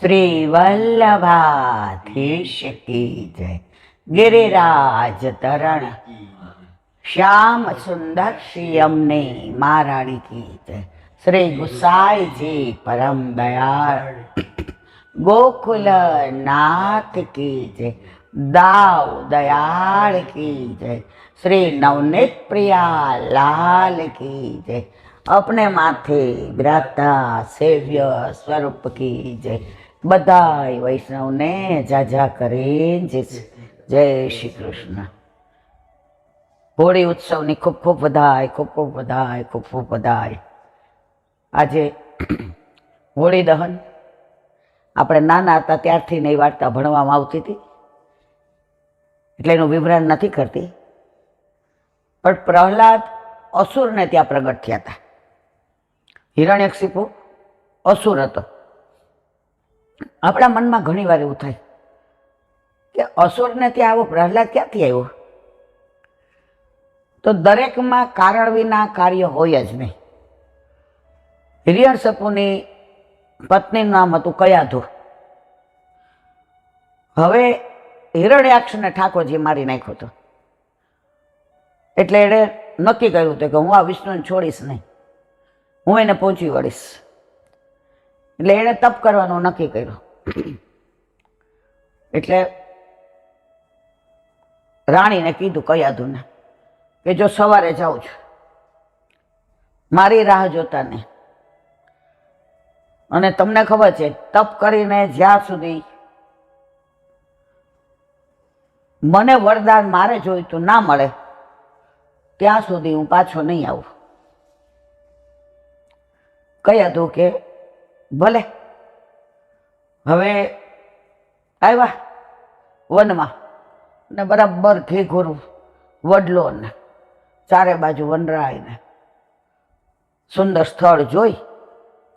શ્રી વલ્લભાધીશ કી જય. ગિરિરાજ તરણ શ્યામ સુંદર શ્રી અમને મહારાણી કી જય. શ્રી ગુસાઈજી પરમ દયાળ ગોકુલ નાથ की जय. दाव दयाल की जय. श्री नवनीत प्रिया लाल की जय. अपने माथे विराजता सेव्य स्वरूप की जय. बधाई वैष्णव ने जाजा करे जय श्री कृष्ण. होળી ઉત્સવની ખૂબ ખૂબ વધાય, ખૂબ ખૂબ વધાય, ખૂબ ખૂબ વધાય. આજે હોળી દહન આપણે નાના હતા ત્યારથી એ વાર્તા ભણવામાં આવતી હતી, એટલે એનું વિવરણ નથી કરતી. પણ પ્રહલાદ અસુરને ત્યાં પ્રગટ થયા હતા. હિરણ્યકશિપુ અસુર હતો. આપણા મનમાં ઘણી વાર એવું થાય કે અસુરને ત્યાં આવો પ્રહલાદ ક્યાંથી આવ્યો? તો દરેકમાં કારણ વિના કાર્ય હોય જ નહીં. હિરણ્યકશિપુની પત્નીનું નામ હતું કયાધુ. હવે હિરણ્યાક્ષને ઠાકોરજી મારી નાખ્યો હતો. એટલે એણે નક્કી કર્યું હતું કે હું આ વિષ્ણુને છોડીશ નહીં, હું એને પહોંચી વળીશ. એટલે એણે તપ કરવાનું નક્કી કર્યું. એટલે રાણીને કીધું કયાધુને કે જો સવારે જાઉં છું, મારી રાહ જોતા નહીં. અને તમને ખબર છે તપ કરીને જ્યાં સુધી મને વરદાન મારે જોઈતું ના મળે ત્યાં સુધી હું પાછો નહીં આવું. કયાધુ કે ભલે. હવે આવ્યા વનમાં ને બરાબર ઘેઘોરું વડલો ને ચારે બાજુ વનરાયને સુંદર સ્થળ જોઈ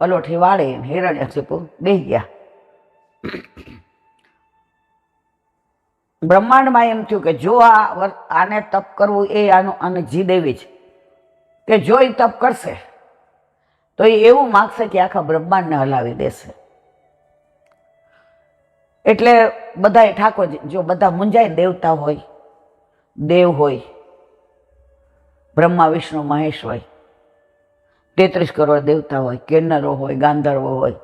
પલોઠી વાળી હિરણ્યકશિપુ બેસી ગયા. બ્રહ્માંડમાં એમ થયું કે જો આને તપ કરવું એ આને જીદેવી છે, કે જો એ તપ કરશે તો એ એવું માગશે કે આખા બ્રહ્માંડને હલાવી દેશે. એટલે બધા ઠાકોરજી, જો બધા મુંજાય, દેવતા હોય, દેવ હોય, બ્રહ્મા વિષ્ણુ મહેશ હોય, 33 કરોડ દેવતા હોય, કિન્નરો હોય, ગાંધર્વો હોય,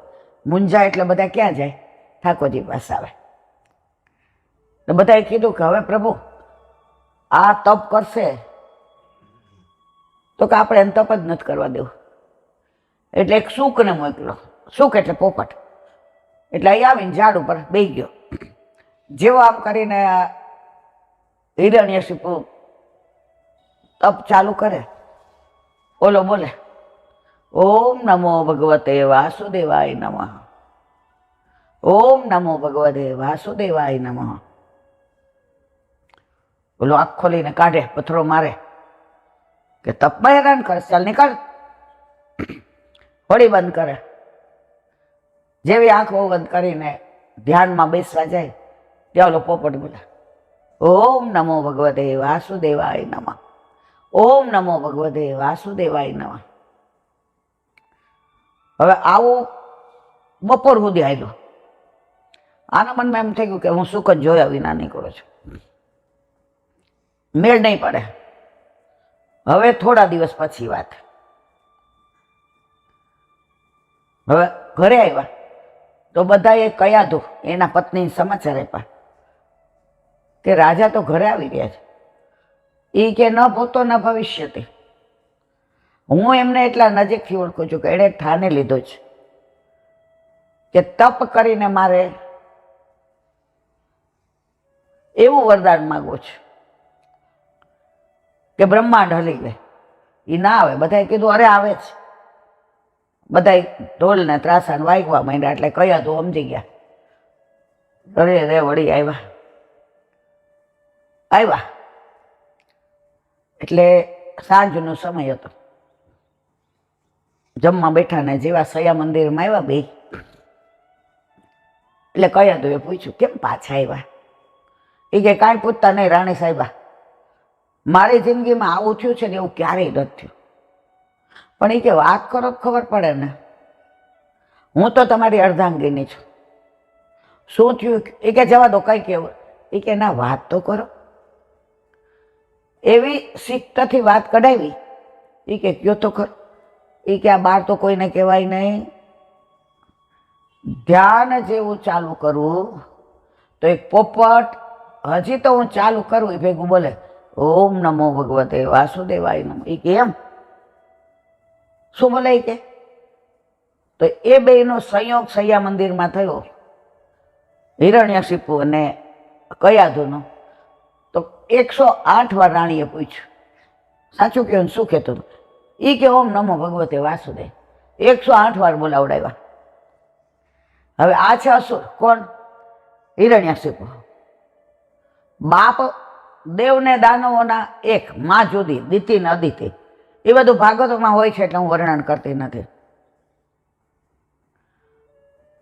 મુંજા એટલે બધા ક્યાં જાય? ઠાકોરજી પાસે આવે. તો બધાએ કીધું કે હવે પ્રભુ આ તપ કરશે તો કે આપણે એને તપ જ નથી કરવા દેવું. એટલે એક શુકને મોકલો. શુક એટલે પોપટ. એટલે અહીં આવીને ઝાડ ઉપર બેસી ગયો. જેવો આમ કરીને હિરણ્યકશિપુ તપ ચાલુ કરે, ઓલો બોલે ઓમ નમો ભગવતે વાસુદેવાય નમઃ. ઓમ નમો ભગવતે વાસુદેવાય નમઃ. બોલો આંખ ખોલીને કાઢે, પથ્થરો મારે કે તપમાં હેરાન કરે, ચાલ નીકળ. હોળી બંધ કરે. જેવી આંખો બંધ કરીને ધ્યાનમાં બેસવા જાય ત્યાં ઓલો પોપટ બોલે ઓમ નમો ભગવતે વાસુદેવાય નમઃ. ઓમ નમો ભગવતે વાસુદેવાય નમઃ. હવે આવું બપોર સુધી આવ્યું. આના મનમાં એમ થઈ ગયું કે હું સુખ જ જોયા વિના નીકળું છું, મેળ નહીં પડે. હવે થોડા દિવસ પછી વાત. હવે ઘરે આવ્યા તો બધાએ કયાધુ એના પત્ની સમાચાર આપ્યા કે રાજા તો ઘરે આવી રહ્યા છે. એ કે ન ભૂતો ન ભવિષ્યથી. હું એમને એટલા નજીકથી ઓળખું છું કે એણે ઠાને લીધો છે કે તપ કરીને મારે એવું વરદાન માગવું છે કે બ્રહ્માંડ હલી ગયે. એ ના આવે. બધાએ કીધું અરે આવે છે. બધા ઢોલ ને ત્રાસા ને વાગવા માંડ્યા. એટલે કયાધુ સમજી ગયા. અરે રે વળી આવ્યા. એટલે સાંજનો સમય હતો. જમવા બેઠા ને જેવા સયા મંદિરમાં આવ્યા બે, એટલે કયાધુએ પૂછ્યું કેમ પાછા આવ્યા? એ કે કાંઈ પૂછતા નહીં રાણી સાહેબા, મારી જિંદગીમાં આવું થયું છે ને એવું ક્યારેય નથી થયું. પણ એ કે વાત કરો ખબર પડે ને, હું તો તમારી અર્ધાંગીની છું, શું થયું? એ કે જવા દો, કંઈ કહેવું. એ કે ના, વાત તો કરો. એવી શિસ્તથી વાત કઢાવી. એ કે કયો તો ખરો. એ કે આ બહાર તો કોઈને કહેવાય નહીં. ધ્યાન જેવું ચાલુ કરવું તો એક પોપટ, હજી તો હું ચાલુ કરું એ ભેગું બોલે ઓમ નમો ભગવતે વાસુદેવાય નમઃ. એ કે એમ શું બોલે? એ કે તો એ બેનો સંયોગ સૈયા મંદિરમાં થયો, હિરણ્યશિપુ અને કયાધુનો. તો 108 વાર રાણીએ પૂછ્યું, સાચું કહ્યું શું કહેતો હતો? એ કે ઓમ નમો ભગવતે વાસુદેવ. 108 વાર બોલાવડાવ્યા. હવે આ છે અસુર. કોણ? હિરણ્યશિપુ. બાપ દેવને દાનવોના એક, માં જુદી, દિતિ ને અદિતિ. એ બધું ભાગવતમાં હોય છે એટલે હું વર્ણન કરતી નથી.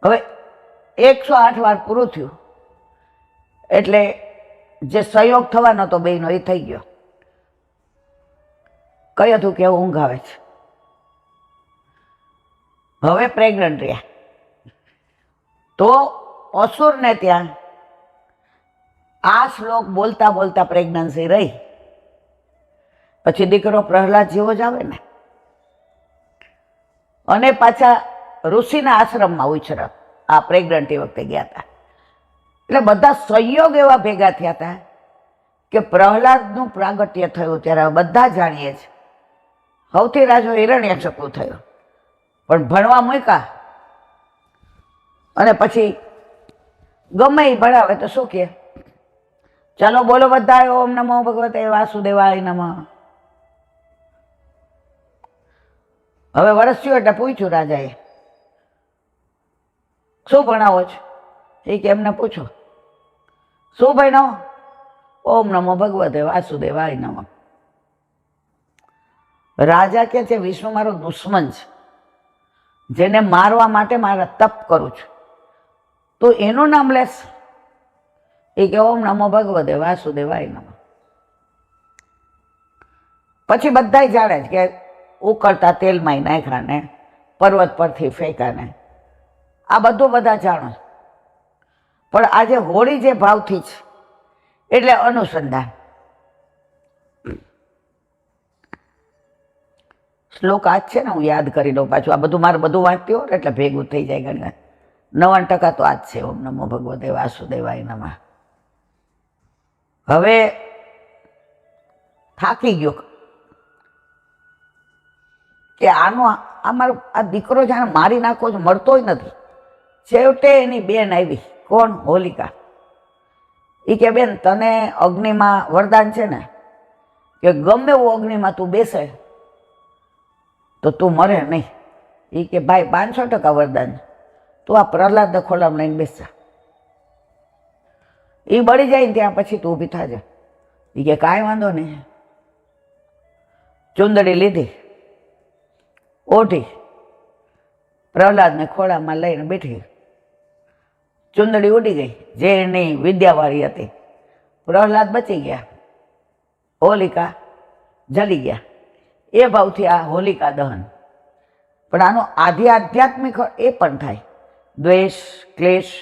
હવે 108 વાર પૂરું થયું એટલે જે સંયોગ થવાનો હતો બેનો એ થઈ ગયો. કહ્યું હતું કે ઊંઘ આવે છે. હવે પ્રેગ્નન્ટ રહ્યા. તો અસુરને ત્યાં આ શ્લોક બોલતા બોલતા પ્રેગ્નન્સી રહી. પછી દીકરો પ્રહલાદ જેવો જ આવે ને. અને પાછા ઋષિના આશ્રમમાં ઉછર્યા. આ પ્રેગ્નન્ટી વખતે ગયા હતા. એટલે બધા સંયોગ એવા ભેગા થયા હતા કે પ્રહલાદનું પ્રાગટ્ય થયું. ત્યારે બધા જાણીએ છે સૌથી રાજો હિરણ્યકશિપુ થયો. પણ ભણવા મૂક્યા અને પછી ગમે એ ભણાવે તો શું કહે? ચાલો બોલો બધા ઓમ નમો ભગવતે વાસુદેવાય નમઃ. હવે વર્ષ થયું એટલે પૂછ્યું રાજાએ, શું ભણાવો છો? એ કે એમને પૂછો શું ભણાવો? ઓમ નમો ભગવતે વાસુદેવાય નમઃ. રાજા કે છે વિષ્ણુ મારો દુશ્મન છે, જેને મારવા માટે મારા તપ કરું છું, તો એનું નામ લેશ? એ કે ઓમ નમો ભગવતે વાસુદેવાય નમઃ. પછી બધા જાણે છે કે ઉકળતા તેલમાં નાખ્યા ને પર્વત પરથી ફેંકા ને આ બધું બધા જાણો. પણ આજે હોળી જે ભાવથી છે એટલે અનુસંધાન. શ્લોક આજ છે ને, હું યાદ કરી દઉં પાછું. આ બધું મારે બધું વાંચતી હોય એટલે ભેગું થઈ જાય. ઘણી 90% તો આજ છે. ઓમ નમો ભગવતે વાસુદેવાય નમઃ. હવે થાકી ગયો કે આનો મારો આ દીકરો જાણે મારી નાખો જ મળતો જ નથી. છેવટે એની બેન આવી. કોણ? હોલિકા. એ કે બેન તને અગ્નિમાં વરદાન છે ને કે ગમે એવું અગ્નિમાં તું બેસે તો તું મરે નહીં. એ કે ભાઈ 500% વરદાન. તું આ પ્રહલાદ ખોલામાં લઈને બેસા, એ બળી જાય ને ત્યાં પછી તું ઊભી થાજે. એ કે કાંઈ વાંધો નહીં. ચુંદડી લીધી, ઓઢી, પ્રહલાદને ખોળામાં લઈને બેઠી. ચુંદડી ઉડી ગઈ. જે એની વિદ્યાવાળી હતી. પ્રહલાદ બચી ગયા, હોલિકા જલી ગયા. એ ભાવથી આ હોલિકા દહન. પણ આનો આધ્યાત્મિક એ પણ થાય. દ્વેષ, ક્લેશ,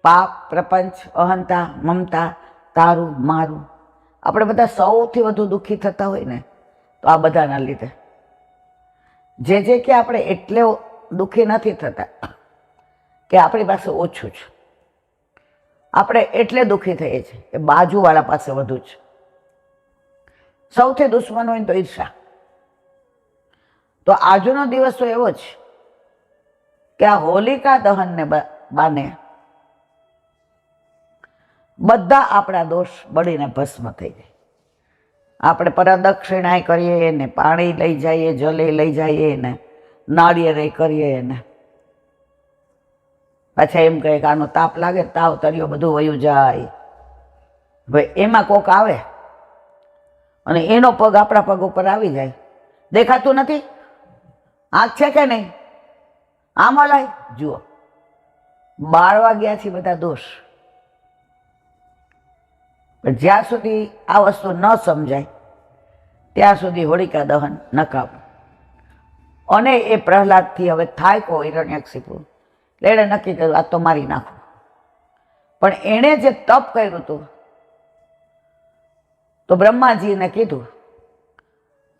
પાપ, પ્રપંચ, અહંતા, મમતા, તારું મારું. આપણે બધા સૌથી વધુ દુઃખી થતા હોય ને તો આ બધાના લીધે. જે કે આપણે એટલે દુઃખી નથી થતા કે આપણી પાસે ઓછું છે. આપણે એટલે દુઃખી થઈએ છીએ કે બાજુવાળા પાસે વધુ છે. સૌથી દુશ્મન હોય ને તો ઈર્ષા. તો આજનો દિવસ તો એવો જ કે આ હોલિકા દહનને બાને બધા આપણા દોષ બળીને ભસ્મ થઈ જાય. આપણે પ્રદક્ષિણાય કરીએ ને, પાણી લઈ જઈએ, જલે લઈ જઈએ ને, નાળિયેર કરીએ ને પાછા એમ કહે કે આનો તાપ લાગે, તાવ તર્યો, બધું વયું જાય. ભાઈ એમાં કોક આવે અને એનો પગ આપણા પગ ઉપર આવી જાય. દેખાતું નથી? આંખ છે કે નહીં? આમ હલાય. જુઓ, બાળવા ગયા છે બધા દોષ. પણ જ્યાં સુધી આ વસ્તુ ન સમજાય ત્યાં સુધી હોલિકા દહન નકામ. અને એ પ્રહલાદથી હવે થાય કો હિરણ્યકશિપુ એટલે એણે નક્કી કર્યું આ તો મારી નાખું. પણ એણે જે તપ કર્યું હતું તો બ્રહ્માજીને કીધું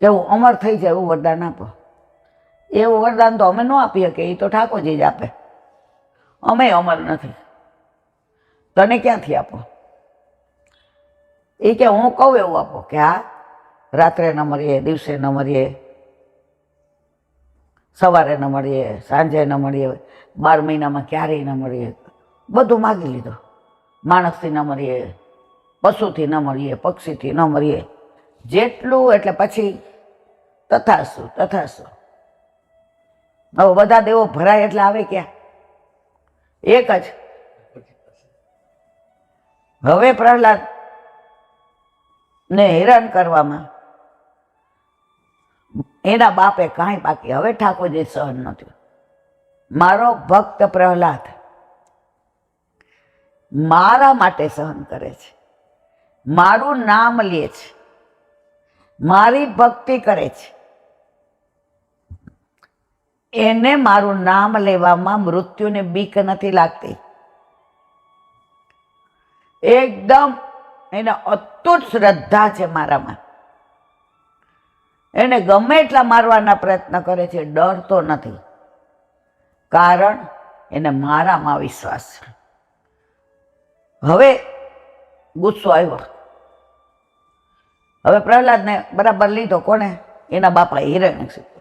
કે હું અમર થઈ જાય એવું વરદાન આપો. એવું વરદાન તો અમે ન આપી શકીએ, એ તો ઠાકોરજી જ આપે. અમે અમર નથી, તને ક્યાંથી આપો? એ કે હું કહું એવું આપો કે હા, રાત્રે ન મળીએ, દિવસે ન મળીએ, સવારે ન મળીએ, સાંજે ન મળીએ, 12 મહિનામાં ક્યારેય ન મળીએ. બધું માગી લીધું. માણસથી ન મળીએ, પશુથી ન મળીએ, પક્ષીથી ન મળીએ, જેટલું. એટલે પછી તથાસ્તુ તથાસ્તુ. હવે બધા દેવો ભરાય એટલે આવે ક્યાં? એક જ. હવે પ્રહલાદ ને હેરાન કરવામાં એના બાપે કાંઈ બાકી. હવે ઠાકોરજી સહન નથી. મારો ભક્ત પ્રહલાદ મારા માટે સહન કરે છે, મારું નામ લે છે, મારી ભક્તિ કરે છે, એને મારું નામ લેવામાં મૃત્યુને બીક નથી લાગતી. એકદમ એને અતૂટ શ્રદ્ધા છે મારામાં. એને ગમે એટલા મારવાના પ્રયત્ન કરે છે, ડરતો નથી, કારણ એને મારામાં વિશ્વાસ છે. હવે ગુસ્સો આવ્યો. હવે પ્રહલાદને બરાબર લીધો. કોને? એના બાપા હિરણ્યકશિપુ.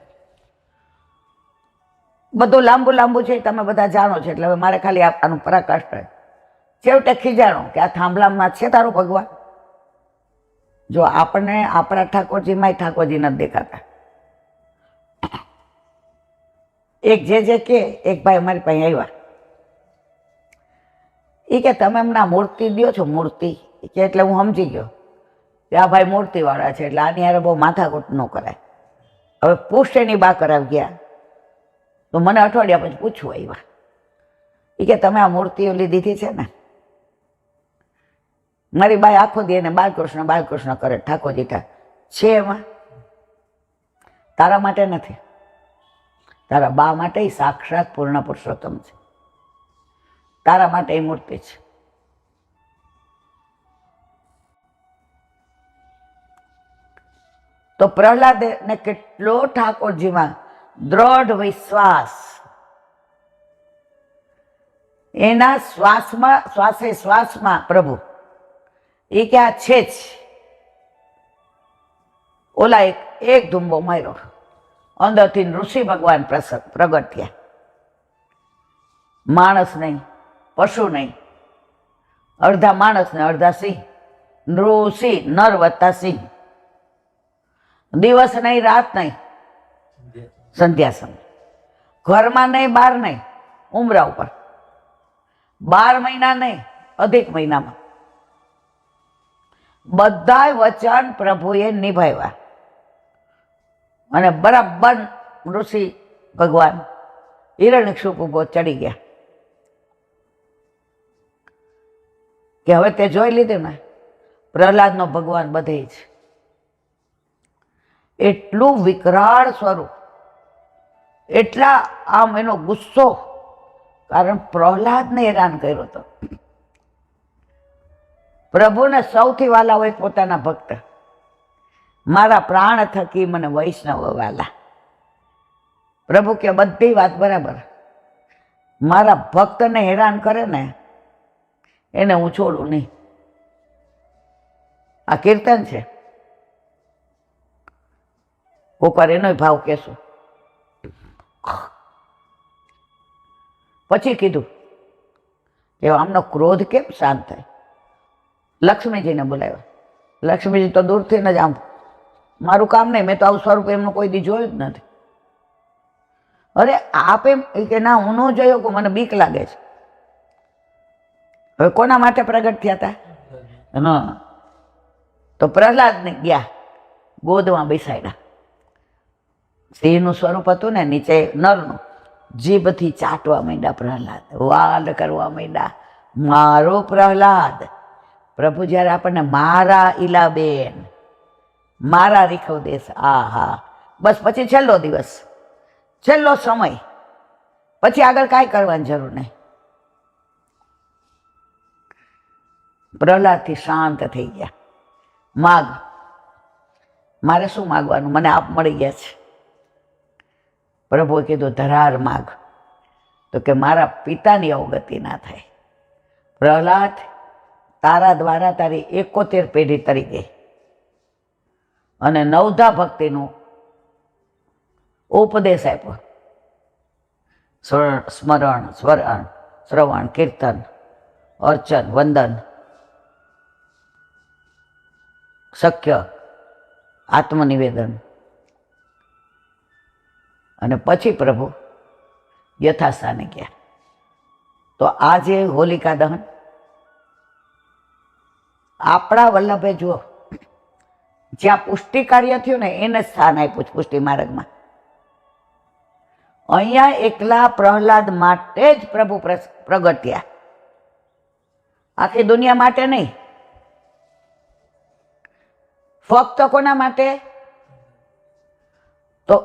બધું લાંબુ લાંબુ છે, તમે બધા જાણો છો, એટલે હવે મારે ખાલી આનું પરાકાષ્ઠ. છેવટે ખીજાણો કે આ થાંભલામાં છે તારું ભગવાન. જો આપણને આપણા ઠાકોરજીમાં ઠાકોરજી નથી દેખાતા. એક જે કે એક ભાઈ અમારી પાસે આવ્યા, એ કે તમે એમના મૂર્તિ દો છો, મૂર્તિ કે. એટલે હું સમજી ગયો કે આ ભાઈ મૂર્તિવાળા છે, એટલે આની યારે બહુ માથાકૂટ ન કરાય. હવે પુષ્ટની બા કરાવી ગયા તો મને અઠવાડિયા પછી પૂછવું આવ્યા, એ કે તમે આ મૂર્તિઓ લીધી છે ને? મારી બાઈ આખો દી એને બાલકૃષ્ણ બાલકૃષ્ણ કરે. ઠાકોરજી છે એમાં? તારા માટે નથી, તારા બા માટે સાક્ષાત પૂર્ણ પુરુષોત્તમ છે. તારા માટે એ મૂર્તિ છે. તો પ્રહલાદને કેટલો ઠાકોરજીમાં દ્રઢ વિશ્વાસ. એના શ્વાસમાં, શ્વાસે શ્વાસમાં પ્રભુ. એ કે આ છે જ. ઓલા એક ધુંબો માર્યો, અંદરથી ઋષિ ભગવાન પ્રગટ થયા. માણસ નહીં, પશુ નહીં, અડધા માણસ ને અડધા સિંહ. નૃસિંહ, નર વત્તા સિંહ. દિવસ નહીં, રાત નહીં, સંધ્યા સમય. ઘરમાં નહીં, બહાર નહીં, ઉમરા ઉપર. 12 મહિના નહીં, અધિક મહિનામાં. બધાય વચન પ્રભુએ નિભાવ્યા. અને બરાબર ઋષિ ભગવાન હિરણ્યકશિપુ ઉપર ચડી ગયા કે હવે તે જોઈ લીધું ને, પ્રહલાદનો ભગવાન બધે જ. એટલું વિકરાળ સ્વરૂપ, એટલા આમ એનો ગુસ્સો. કારણ પ્રહલાદને હેરાન કર્યો હતો. પ્રભુને સૌથી વાલા હોય પોતાના ભક્ત. મારા પ્રાણ થકી મને વૈષ્ણવ વાલા. પ્રભુ કે બધી વાત બરાબર, મારા ભક્તને હેરાન કરે ને એને હું છોડું નહીં. આ કીર્તન છે. ઉપર એનો ભાવ કહેશું. પછી કીધું કે આમનો ક્રોધ કેમ શાંત થાય? લક્ષ્મીજીને બોલાવ્યા. લક્ષ્મીજી તો દૂરથી જ આમ, મારું કામ નહીં, મેં તો આવું સ્વરૂપ એમનું કોઈ દી જોયું જ નથી. અરે આપ એમ કે ના, હું ન જોયો કે મને બીક લાગે છે. હવે કોના માટે પ્રગટ થયા હતા? હા, તો પ્રહલાદને ગયા ગોદમાં બેસાડ્યા. સિંહનું સ્વરૂપ હતું ને, નીચે નરનું. જીભથી ચાટવા માંડ્યા પ્રહલાદ, વાલ કરવા માંડ્યા. મારો પ્રહલાદ. પ્રભુ જ્યારે આપણને મારા ઈલાબેન, મારા રીખવ દેશ, આ હા, બસ પછી છેલ્લો દિવસ, છેલ્લો સમય, પછી આગળ કાંઈ કરવાની જરૂર નહીં. પ્રહલાદથી શાંત થઈ ગયા. માગ, મારે શું માગવાનું, મને આપ મળી ગયા છે. પ્રભુએ કીધું ધરાર માગ, તો કે મારા પિતાની અવગતિ ના થાય. પ્રહલાદ, તારા દ્વારા તારી 71 પેઢી તરી ગઈ અને 9ધા ભક્તિનું ઉપદેશ આપ્યો. સ્મરણ, શ્રવણ, કીર્તન, અર્ચન, વંદન, શક્ય, આત્મનિવેદન, અને પછી પ્રભુ યથાસ્થાને ગયા. તો આજે હોલિકા દહન આપણા વલ્લભે જુઓ, જ્યાં પુષ્ટિ કાર્ય થયું ને એને સ્થાન આપ્યું છે પુષ્ટિ માર્ગમાં. અહીંયા એકલા પ્રહલાદ માટે જ પ્રભુ પ્રગટ્યા, આખી દુનિયા માટે નહીં. ફક્ત કોના માટે? તો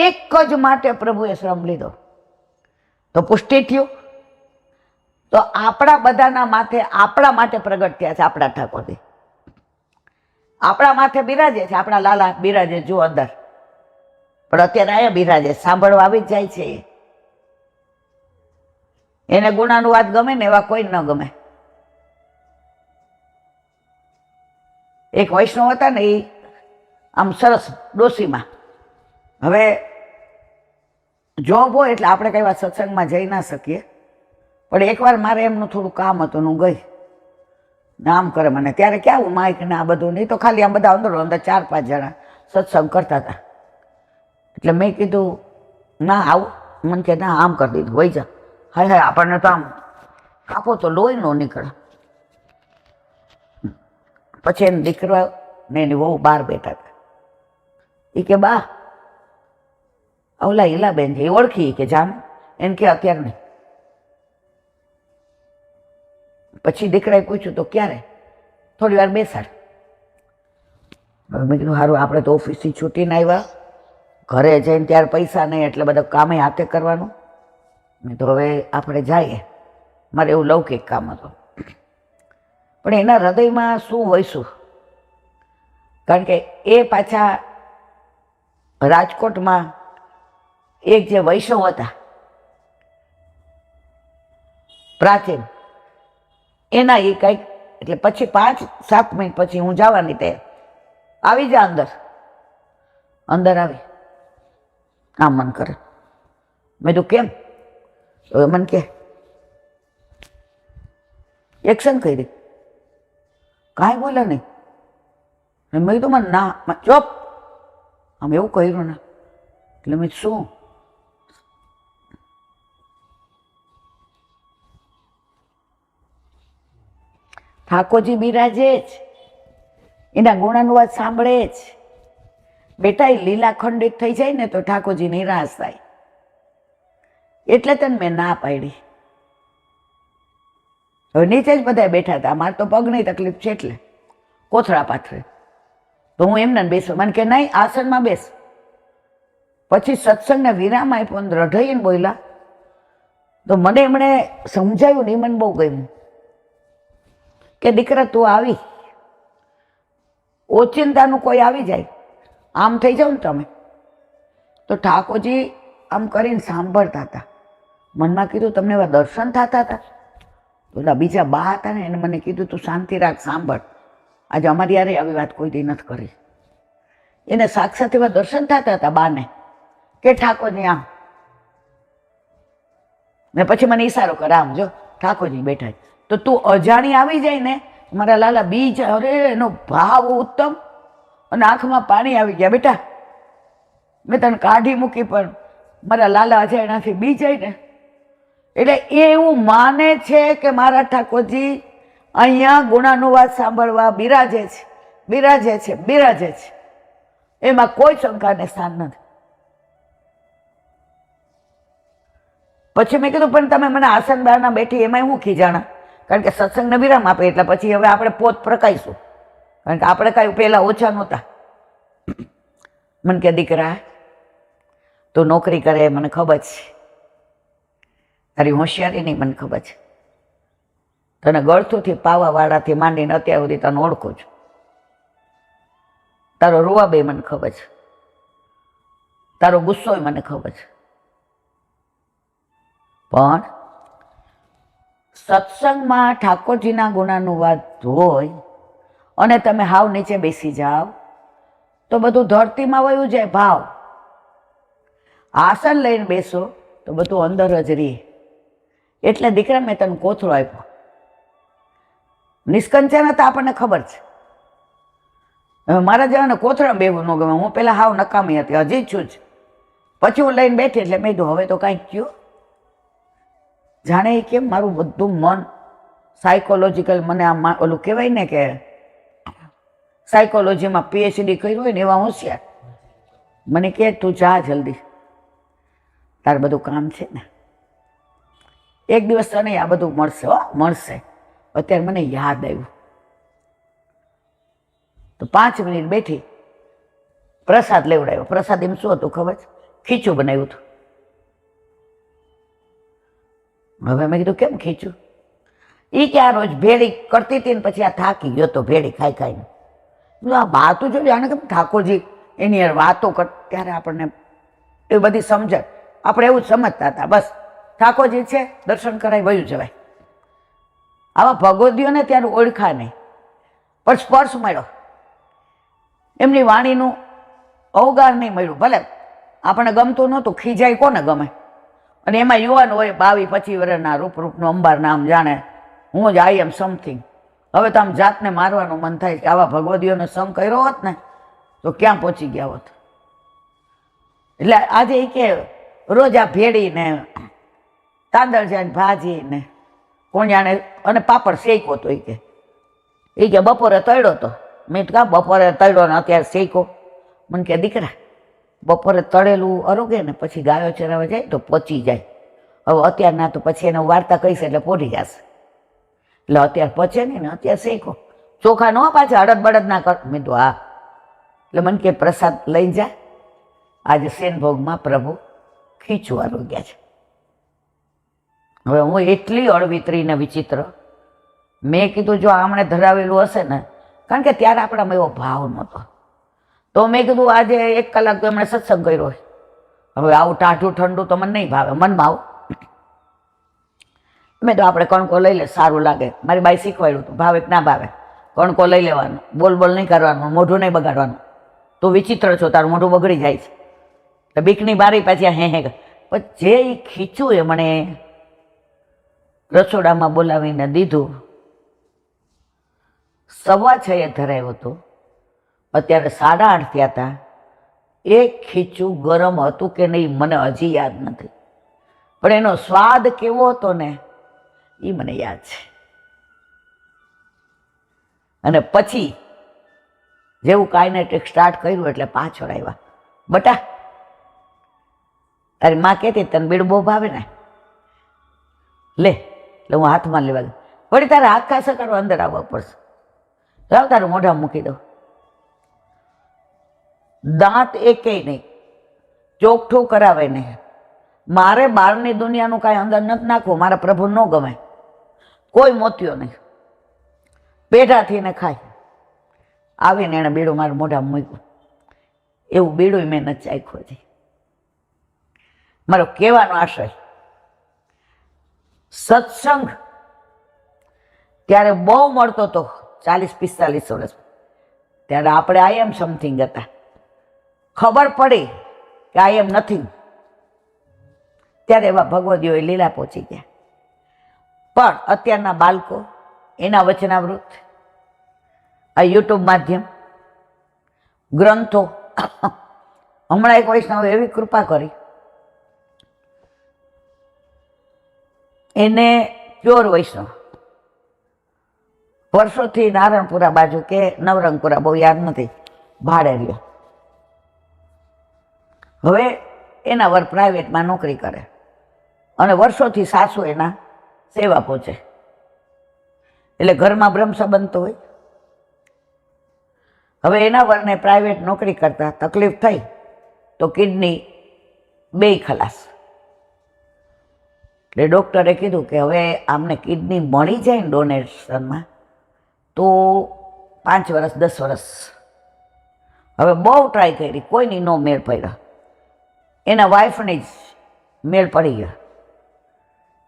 એક જ માટે પ્રભુએ શ્રમ લીધો, તો પુષ્ટિ થયું. તો આપણા બધાના માથે આપણા માટે પ્રગટ થયા છે આપણા ઠાકોરજી. આપણા માથે બિરાજે છે, આપણા લાલા બિરાજે જો અંદર, પણ અત્યારે અહીંયા બિરાજે, સાંભળવા આવી જ જાય છે. એને ગુણાનુવાદ ગમે ને એવા કોઈ ન ગમે. એક વૈષ્ણવ હતા ને, એ આમ સરસ ડોસીમાં, હવે જોબ હોય એટલે આપણે કઈ વાત સત્સંગમાં જઈ ના શકીએ, પણ એકવાર મારે એમનું થોડું કામ હતું, હું ગઈ ને આમ કરે મને. ત્યારે ક્યાં હું માઇક ને આ બધું નહીં, તો ખાલી આમ બધા અંદર અંદર 4-5 જણા સત્સંગ કરતા હતા. એટલે મેં કીધું ના આવું, મને કે ના આમ કરી દીધું, વહી જા. હાય હાય, આપણને તો આમ કાપો તો લોહી નો નીકળે. પછી એને દીકરા ને એની વહુ બહાર બેઠા હતા. એ કે બા ઓલા હીલાબેન છે, એ ઓળખી કે જાણ, એને કે અત્યારે નહીં. પછી દીકરાએ પૂછ્યું તો ક્યારે? થોડી વાર બેસાડ. મેં કીધું સારું, આપણે તો ઓફિસથી છૂટીને આવ્યા, ઘરે જઈને ત્યારે પૈસા નહીં એટલે બધા કામે હાથે કરવાનું. મેં તો હવે આપણે જઈએ, મારે એવું લૌકિક કામ હતું. પણ એના હૃદયમાં શું હોય શું, કારણ કે એ પાછા રાજકોટમાં એક જે વૈષ્ણવ હતા પ્રાચીન, એના એ કંઈક, એટલે પછી 5-7 મિનિટ પછી હું જવાની તે આવી જા અંદર. અંદર આવી આમ મન કરે. મેં તું કેમ? હવે મને કે એક્શન કરી, કાંઈ બોલે નહીં. મેં કીધું મને ના ચોપ, આમ એવું કર્યું ને. એટલે મેં શું? ઠાકોરજી બિરાજે જ, એના ગુણાનુવાદ સાંભળે જ. બેટા એ લીલા ખંડિત થઈ જાય ને તો ઠાકોરજી નિરાશ થાય. એટલે તને મેં ના પાડી. હવે નીચે જ બધા બેઠા હતા, મારે તો પગની તકલીફ છે એટલે કોથળા પાથરે, તો હું એમને બેસું. મને કે નહીં આસનમાં બેસ. પછી સત્સંગને વિરામ આપ્યો ને રઢાઈને બોલ્યા, તો મને એમણે સમજાવ્યું ને, મને બહુ ગમ્યું કે દીકરા તું આવી, ઓચિંતાનું કોઈ આવી જાય, આમ થઈ જાવ ને તમે. તો ઠાકોરજી આમ કરીને સાંભળતા હતા. મનમાં કીધું તમને એવા દર્શન થતા હતા? પેલા બીજા બા હતા ને એને મને કીધું તું શાંતિ રાખ, સાંભળ. આજે અમારી યારે આવી વાત કોઈ દી નથી કરી. એને સાક્ષાત એવા દર્શન થતા હતા બાને કે ઠાકોરજી આમ. ને પછી મને ઈશારો કરે આમ જો ઠાકોરજી બેઠા. તો તું અજાણી આવી જાય ને, મારા લાલા બી જાય. અરે એનો ભાવ ઉત્તમ, અને આંખમાં પાણી આવી ગયા. બેટા મેં તને કાઢી મૂકી પણ મારા લાલા અજાણાથી બી જાય ને. એટલે એ એવું માને છે કે મારા ઠાકોરજી અહીંયા ગુણાનુવાદ સાંભળવા બિરાજે છે, બિરાજે છે, બિરાજે છે. એમાં કોઈ શંકાને સ્થાન નથી. પછી મેં કીધું પણ તમે મને આસન બહારના બેઠી એમાં હું ખીજાણા, કારણ કે સત્સંગને વિરામ આપે એટલે પછી હવે આપણે પોત પ્રકાઈશું, કારણ કે આપણે કાંઈ પહેલાં ઓછા નહોતા. મને કે દીકરા તું નોકરી કરે મને ખબર છે, તારી હોશિયારી નહીં મને ખબર છે, તને ગળથુથી પાવાવાળાથી માંડીને અત્યાર સુધી તને ઓળખું છું. તારો રૂવાબે મને ખબર છે, તારો ગુસ્સોય મને ખબર છે. પણ સત્સંગમાં ઠાકોરજીના ગુણાનું વાત હોય અને તમે હાવ નીચે બેસી જાઓ તો બધું ધરતીમાં વયું જાય ભાવ. આસન લઈને બેસો તો બધું અંદર જ રહે. એટલે દીકરા મેં તને કોથળો આપ્યો. નિષ્કંચન તો આપણને ખબર છે. હવે મારા જેવાને કોથળા બેવું ન ગમે. હું પેલા હાવ નકામી હતી, હજી છું જ. પછી હું લઈને બેઠી એટલે મેં કીધું હવે તો કાંઈક કયો. જાણે એ કેમ મારું બધું મન સાયકોલોજીકલ, મને આમ ઓલું કહેવાય ને કે સાયકોલોજીમાં PhD કર્યું હોય ને એવા હોશિયાર, મને કહે તું જા જલ્દી, તારે બધું કામ છે ને. એક દિવસ તને આ બધું મળશે, મળશે. અત્યારે મને યાદ આવ્યું તો 5 મિનિટ બેઠી, પ્રસાદ લેવડાવ્યો. પ્રસાદ એમ શું હતું ખબર છે? ખીચું બનાવ્યું હતું. હવે મેં કીધું કેમ ખીચું? એ કે આ રોજ ભેળી કરતી હતી ને પછી આ થાકી ગયો તો ભેળી ખાઈ ખાઈને. આ વાતો જોઈ, આને કેમ ઠાકોરજી એની યાર વાતો કર. ત્યારે આપણને એ બધી સમજણ, આપણે એવું જ સમજતા હતા. બસ ઠાકોરજી છે, દર્શન કરાય વયું જવાય. આવા ભગવદીઓને ત્યારે ઓળખા નહીં, પણ સ્પર્શ મળ્યો. એમની વાણીનું અવગાર નહીં મળ્યું. ભલે આપણને ગમતું નહોતું, ખીજાય કોને ગમે? અને એમાં યુવાન હોય 22-25 વર્ષના, રૂપનું અંબાર નામ જાણે હું જ આઈ એમ સમથિંગ. હવે તો આમ જાતને મારવાનું મન થાય કે આવા ભગવદીઓનો સંગ કર્યો હોત ને તો ક્યાં પહોંચી ગયા હોત. એટલે આજે એ કે રોજ આ ભેળીને તાંદળજાની ભાજી ને કોણ જાણે અને પાપડ શેકો તો એ કે બપોરે તળ્યો તો. મેં કા બપોરે તળ્યો ને અત્યારે શેકો? મને કે દીકરા બપોરે તળેલું અરોગે ને પછી ગાયો ચરાવવા જાય તો પચી જાય. હવે અત્યાર ના તો પછી એને વાર્તા કહીશ એટલે પોઢી જશે. એટલે અત્યારે પચે નહીં ને અત્યારે શેકો. ચોખા ન પાછા અડદ બળદ ના કર. મેં તો હા. એટલે મને કે પ્રસાદ લઈ જા, આજે સેનભોગમાં પ્રભુ ખીચું આરોગ્યા છે. હવે હું એટલી અળવિતરી ને વિચિત્ર, મેં કીધું જો આમણે ધરાવેલું હશે ને, કારણ કે ત્યારે આપણામાં એવો ભાવ નહોતો, તો મેં કીધું આજે 1 કલાક તો એમણે સત્સંગ કર્યો હોય. હવે આવું ટાઢું ઠંડુ તો મને નહીં ભાવે, મનમાં આવું. મેં તો આપણે કણકો લઈ લે, સારું લાગે. મારી બાઈ શીખવાડ્યું હતું, ભાવે કે ના ભાવે કણકો લઈ લેવાનું, બોલ બોલ નહીં કરવાનું, મોઢું નહીં બગાડવાનું. તું વિચિત્ર છો, તારું મોઢું બગડી જાય છે. તો બીકની બારી પાછી હે. પણ જે ખીચું એ મને રસોડામાં બોલાવીને દીધું. 6:15 ધરાયો હતો, અત્યારે 8:30 થયા હતા. એક ખીચું ગરમ હતું કે નહીં મને હજી યાદ નથી, પણ એનો સ્વાદ કેવો હતો ને એ મને યાદ છે. અને પછી જેવું કાઇનેટિક સ્ટાર્ટ કર્યું એટલે પાછળ આવ્યા. બટા તારી માં કહેતી તને બીડું બહુ ભાવે ને, લે. એટલે હું હાથમાં લેવા ગઈ. વળી તારે હાથ ખાસા કરવા અંદર આવવા પડશે. લાવ તારું મોઢા મૂકી દઉં. દાંત એકેય નહીં, ચોકઠું કરાવે નહીં. મારે બહારની દુનિયાનું કાંઈ અંદર નથી નાખવું, મારા પ્રભુ ન ગમે. કોઈ મોતિયો નહીં, પેઢાથી ને ખાય. આવીને એણે બીડું મારું મોઢા મૂક્યું. એવું બીડું મેં નથી ચાખ્યું હતી. મારો કહેવાનો આશય, સત્સંગ ત્યારે બહુ મળતો હતો 40-45 વર્ષ. ત્યારે આપણે આઈ એમ સમથિંગ હતા. ખબર પડી કે આઈ એમ નથિંગ, ત્યારે એવા ભગવદીઓએ લીલા પહોંચી ગયા. પણ અત્યારના બાળકો, એના વચનામૃત, આ યુટ્યુબ માધ્યમ, ગ્રંથો. હમણાં એક વૈષ્ણવ એવી કૃપા કરી, એને પ્યોર વૈષ્ણવ, વર્ષોથી નારણપુરા બાજુ કે નવરંગપુરા, બહુ યાદ નથી, ભાડે રહ્યો. હવે એના વર પ્રાઇવેટમાં નોકરી કરે અને વર્ષોથી સાસુ એના સેવા પહોંચે. એટલે ઘરમાં બ્રહ્મ સંબંધ તો હોય. હવે એના વરને પ્રાઇવેટ નોકરી કરતા તકલીફ થઈ તો કિડની 2 ખલાસ. એટલે ડૉક્ટરે કીધું કે હવે આમને કિડની મળી જાય ને ડોનેશનમાં તો 5 વર્ષ 10 વર્ષ. હવે બહુ ટ્રાય કરી, કોઈની નો મેળ પડ્યો. એના વાઈફને જ મેળ પડી ગયો.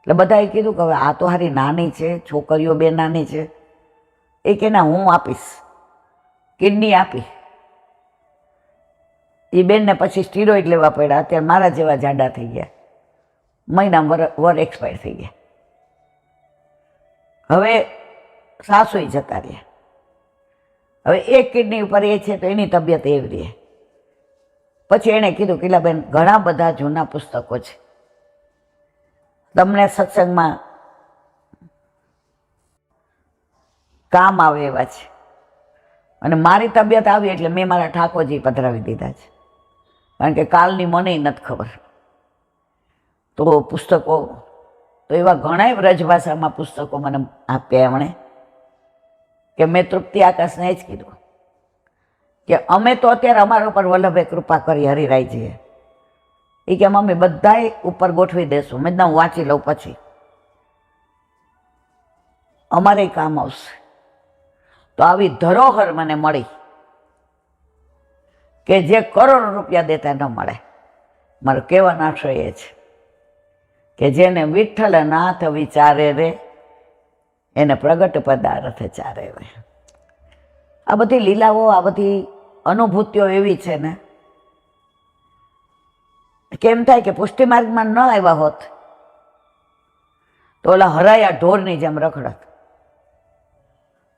એટલે બધાએ કીધું કે હવે આ તો હારી નાની છે, છોકરીઓ બે નાની છે. એ કે ના, હું આપીશ, કિડની આપી. એ બેનને પછી સ્ટીરોઇડ લેવા પડ્યા. અત્યારે મારા જેવા જાડા થઈ ગયા, મહિના વર એક્સપાયર થઈ ગયા. હવે સાસુએ જતા રહ્યા. હવે એક કિડની ઉપર એ છે તો એની તબિયત એવી રહે. પછી એણે કીધું કે બેન, ઘણા બધા જૂના પુસ્તકો છે, તમને સત્સંગમાં કામ આવે એવા છે. અને મારી તબિયત આવી એટલે મેં મારા ઠાકોરજી પધરાવી દીધા છે, કારણ કે કાલની મને નથી ખબર. તો પુસ્તકો તો એવા ઘણા વ્રજભાષામાં પુસ્તકો મને આપ્યા એમણે, કે મેં તૃપ્તિ આકાશને જ કીધું કે અમે તો અત્યારે અમારા ઉપર વલ્લભે કૃપા કરી હરિરાયજીએ. એ કે મમ્મી બધાય ઉપર ગોઠવી દેશું. મેં હું વાંચી લઉં પછી અમારે કામ આવશે. તો આવી ધરોહર મને મળી કે જે કરોડો રૂપિયા દેતા ન મળે. મારો કહેવાનો આશય એ છે કે જેને વિઠ્ઠલ નાથ વિચારે રે એને પ્રગટ પદાર્થ ચારે રે. આ બધી લીલાઓ, આ બધી અનુભૂતિઓ એવી છે ને, કેમ થાય કે પુષ્ટિ માર્ગમાં ન આવ્યા હોત તો ઓલા હરાયા ઢોરની જેમ રખડત.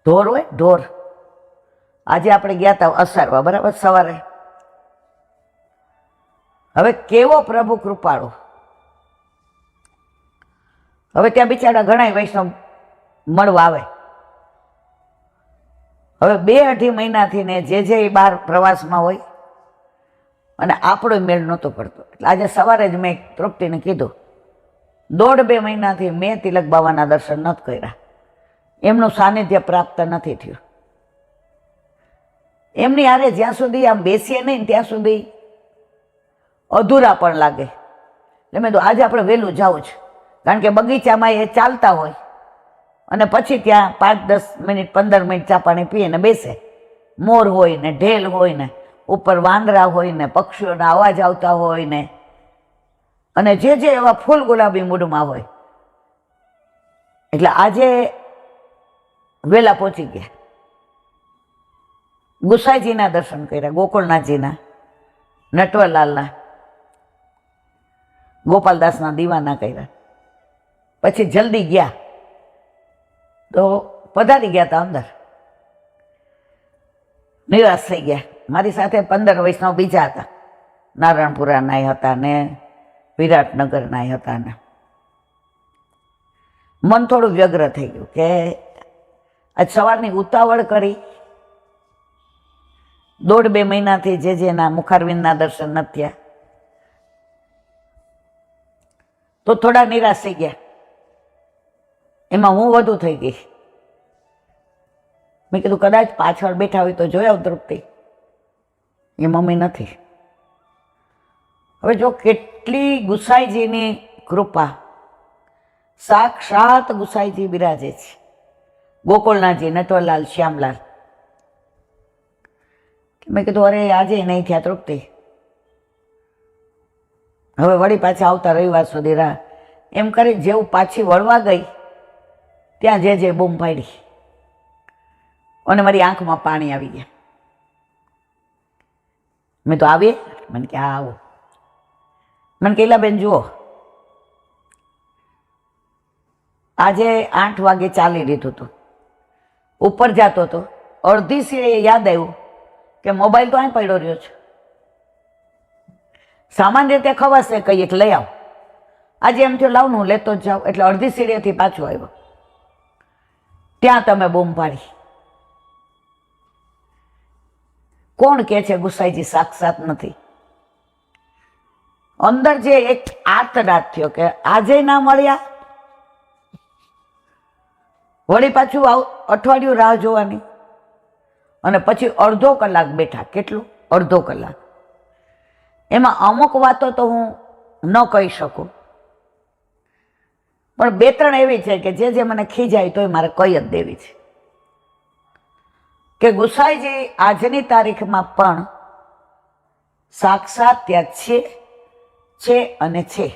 ઢોર હોય, ઢોર. આજે આપણે ગયા હતા અસારવા, બરાબર, સવારે. હવે કેવો પ્રભુ કૃપાળુ. હવે ત્યાં બિચારા ઘણા વૈષ્ણવ મળવા આવે. હવે 2-2.5 મહિનાથી ને જે બહાર પ્રવાસમાં હોય અને આપણો મેળ નહોતો પડતો. એટલે આજે સવારે જ મેં તૃપ્તિને કીધું, 1.5-2 મહિનાથી મેં તિલક બાવાના દર્શન નથી કર્યા, એમનું સાનિધ્ય પ્રાપ્ત નથી થયું. એમની હારે જ્યાં સુધી આમ બેસીએ નહીં ત્યાં સુધી અધૂરા પણ લાગે. એટલે મેં તો આજે આપણે વહેલું જવું છે, કારણ કે બગીચામાં એ ચાલતા હોય અને પછી ત્યાં 5-10 મિનિટ 15 મિનિટ ચા પાણી પીએ ને બેસે. મોર હોય ને, ઢેલ હોય ને, ઉપર વાંદરા હોય ને, પક્ષીઓના અવાજ આવતા હોય ને, અને જે એવા ફૂલ ગુલાબી મૂડમાં હોય. એટલે આજે વહેલા પહોંચી ગયા. ગુસાઈજીના દર્શન કર્યા, ગોકુળનાથજીના, નટવરલાલના, ગોપાલદાસના દીવાના કર્યા. પછી જલ્દી ગયા તો પધારી ગયા હતા અંદર. નિરાશ થઈ ગયા. મારી સાથે 15 વૈષ્ણવ બીજા હતા, નારાયણપુરાના હતા ને વિરાટનગરના હતા ને. મન થોડું વ્યગ્ર થઈ ગયું કે આજ સવારની ઉતાવળ કરી, 1.5-2 મહિનાથી જેના મુખારવિંદના દર્શન નથી થયા, તો થોડા નિરાશ થઈ ગયા. એમાં હું વધુ થઈ ગઈ. મેં કીધું કદાચ પાછળ બેઠા હોય તો જોયા તૃપ્તિ. એ મમ્મી નથી. હવે જો કેટલી ગુસાઈજીની કૃપા, સાક્ષાત ગુસાઈજી બિરાજે છે. ગોકુળનાથજી, નટવરલાલ, શ્યામલાલ. મેં કીધું અરે આજે નહીં થયા તૃપ્તિ, હવે વળી પાછા આવતા રવિવાર સુધી રાહ. એમ કરી જેવું પાછી વળવા ગઈ ત્યાં જે બૂમ પાડી અને મારી આંખમાં પાણી આવી ગયા. મેં તો આવીએ? મને કે હા આવો. મને કહેલા બેન જુઓ, આજે 8 વાગે ચાલી લીધું હતું, ઉપર જતો હતો, અડધી સીડીએ યાદ આવ્યું કે મોબાઈલ તો અહીં પડ્યો રહ્યો છે. સામાન્ય રીતે ખવાશે કહીએ કે લઈ આવ. આજે એમ થયું લાવ હું લેતો જ જાઉં. એટલે અડધી સીડીએથી પાછો આવ્યો. ત્યાં તમે બૂમ પાડી. કોણ કે છે ગુસાઈજી સાક્ષાત નથી? અંદર જે એક આર્તનાદ થયો કે આજે ના મળ્યા, વળી પાછું અઠવાડિયું રાહ જોવાની, અને પછી અડધો કલાક બેઠા. કેટલું? અડધો કલાક. એમાં અમુક વાતો તો હું ન કહી શકું, પણ બે ત્રણ એવી છે કે જે મને ખીજાય તોય મારે કહી જ દેવી છે કે ગુસાઈજી આજની તારીખમાં પણ સાક્ષાત ત્યાં છે અને છે.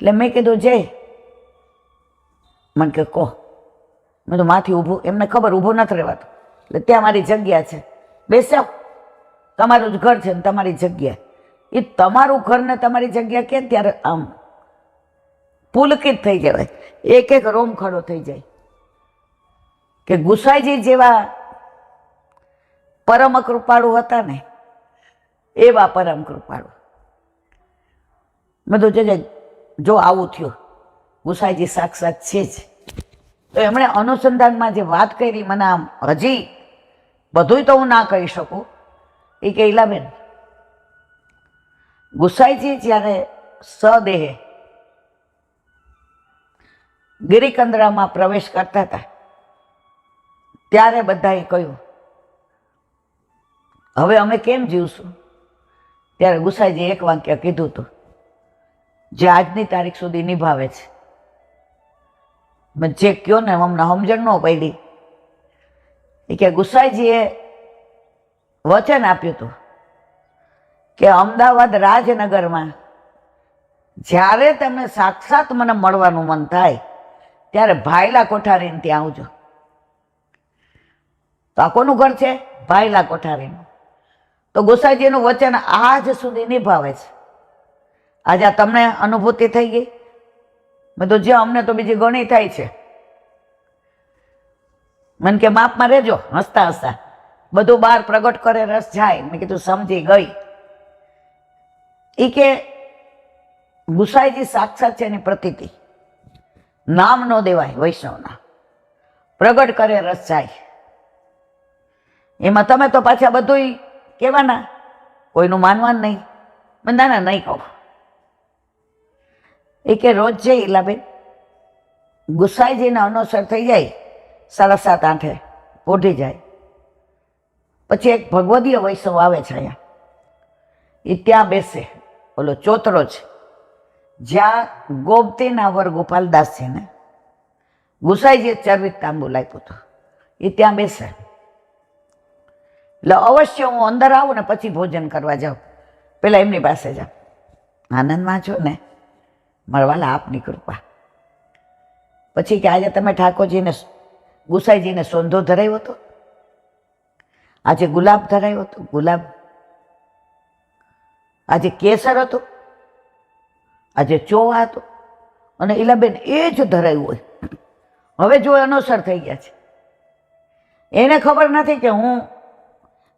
એટલે મેં કીધું જય, મને કે કહો. મેં તો માથી ઊભું, એમને ખબર ઊભું નથી રહેવાતું. એટલે ત્યાં મારી જગ્યા છે, બેસાવ, તમારું જ ઘર છે ને તમારી જગ્યા. એ તમારું ઘર ને તમારી જગ્યા કે ત્યારે આમ પુલકિત થઈ જવાય, એક એક રોમ ખડો થઈ જાય કે ગુસાઈજી જેવા પરમ કૃપાળુ હતા ને એવા પરમ કૃપાળુ. બધું જજે, જો આવું થયું, ગુસાઈજી સાક્ષાત છે જ. તો એમણે અનુસંધાનમાં જે વાત કરી, મને આમ હજી બધુંય તો હું ના કહી શકું. એ કે ઈલાબેન, ગુસાઈજી જ્યારે સદેહે ગિરિકંદરામાં પ્રવેશ કરતા હતા ત્યારે બધાએ કહ્યું હવે અમે કેમ જીવશું? ત્યારે ગુસાઈજી એક વાક્ય કીધું હતું જે આજની તારીખ સુધી નિભાવે છે. જે કયો ને અમને સમજણ ન પડી. એ કે ગુસાઈજીએ વચન આપ્યું હતું કે અમદાવાદ રાજનગરમાં જ્યારે તમે સાક્ષાત મને મળવાનું મન થાય ત્યારે ભાયલા કોઠારીને ત્યાં આવજો. તો આ કોનું ઘર છે? ભાયલા કોઠારીનું. તો ગુસાઈજીનું વચન આજ સુધી નિભાવે છે. આજે આ તમને અનુભૂતિ થઈ ગઈ? મેં તો જે અમને તો બીજી ઘણી થાય છે. મને કે માપમાં રહેજો, હસતા હસતા બધું બહાર પ્રગટ કરે, રસ જાય. મેં કીધું સમજી ગઈ. એ કે ગુસાઈજી સાક્ષાત છે એની પ્રતીતિ, નામ ન દેવાય વૈષ્ણવના, પ્રગટ કરે રસ જાય. એમાં તમે તો પાછા બધું કહેવાના, કોઈનું માનવાનું નહીં. ના ના નહીં કહું. એ કે રોજ જઈ ઈલાબેન ગુસાઈજીના અનુસર થઈ જાય 7:30-8 પોઢી જાય. પછી એક ભગવદીય વૈષ્ણવ આવે છે અહીંયા, એ ત્યાં બેસે, ઓલો ચોતરો છે જ્યાં ગોમતીના વર ગોપાલદાસજીને ગુસાઈજીએ ચરવિત તાંબુલ આપ્યું હતું, એ ત્યાં બેસે. એટલે અવશ્ય હું અંદર આવું ને પછી ભોજન કરવા જાઉં, પેલા એમની પાસે જાઉં. આનંદમાં છો ને મારા વાલા, આપની કૃપા. પછી કે આજે તમે ઠાકોરજીને ગુસાઈજીને સોંધો ધરાવ્યો હતો, આજે ગુલાબ ધરાવ્યો હતો, ગુલાબ. આજે કેસર હતું, આજે ચોવા હતું, અને ઈલાબેન એ જ ધરાવ્યું હોય. હવે જો અનુસર થઈ ગયા છે, એને ખબર નથી કે હું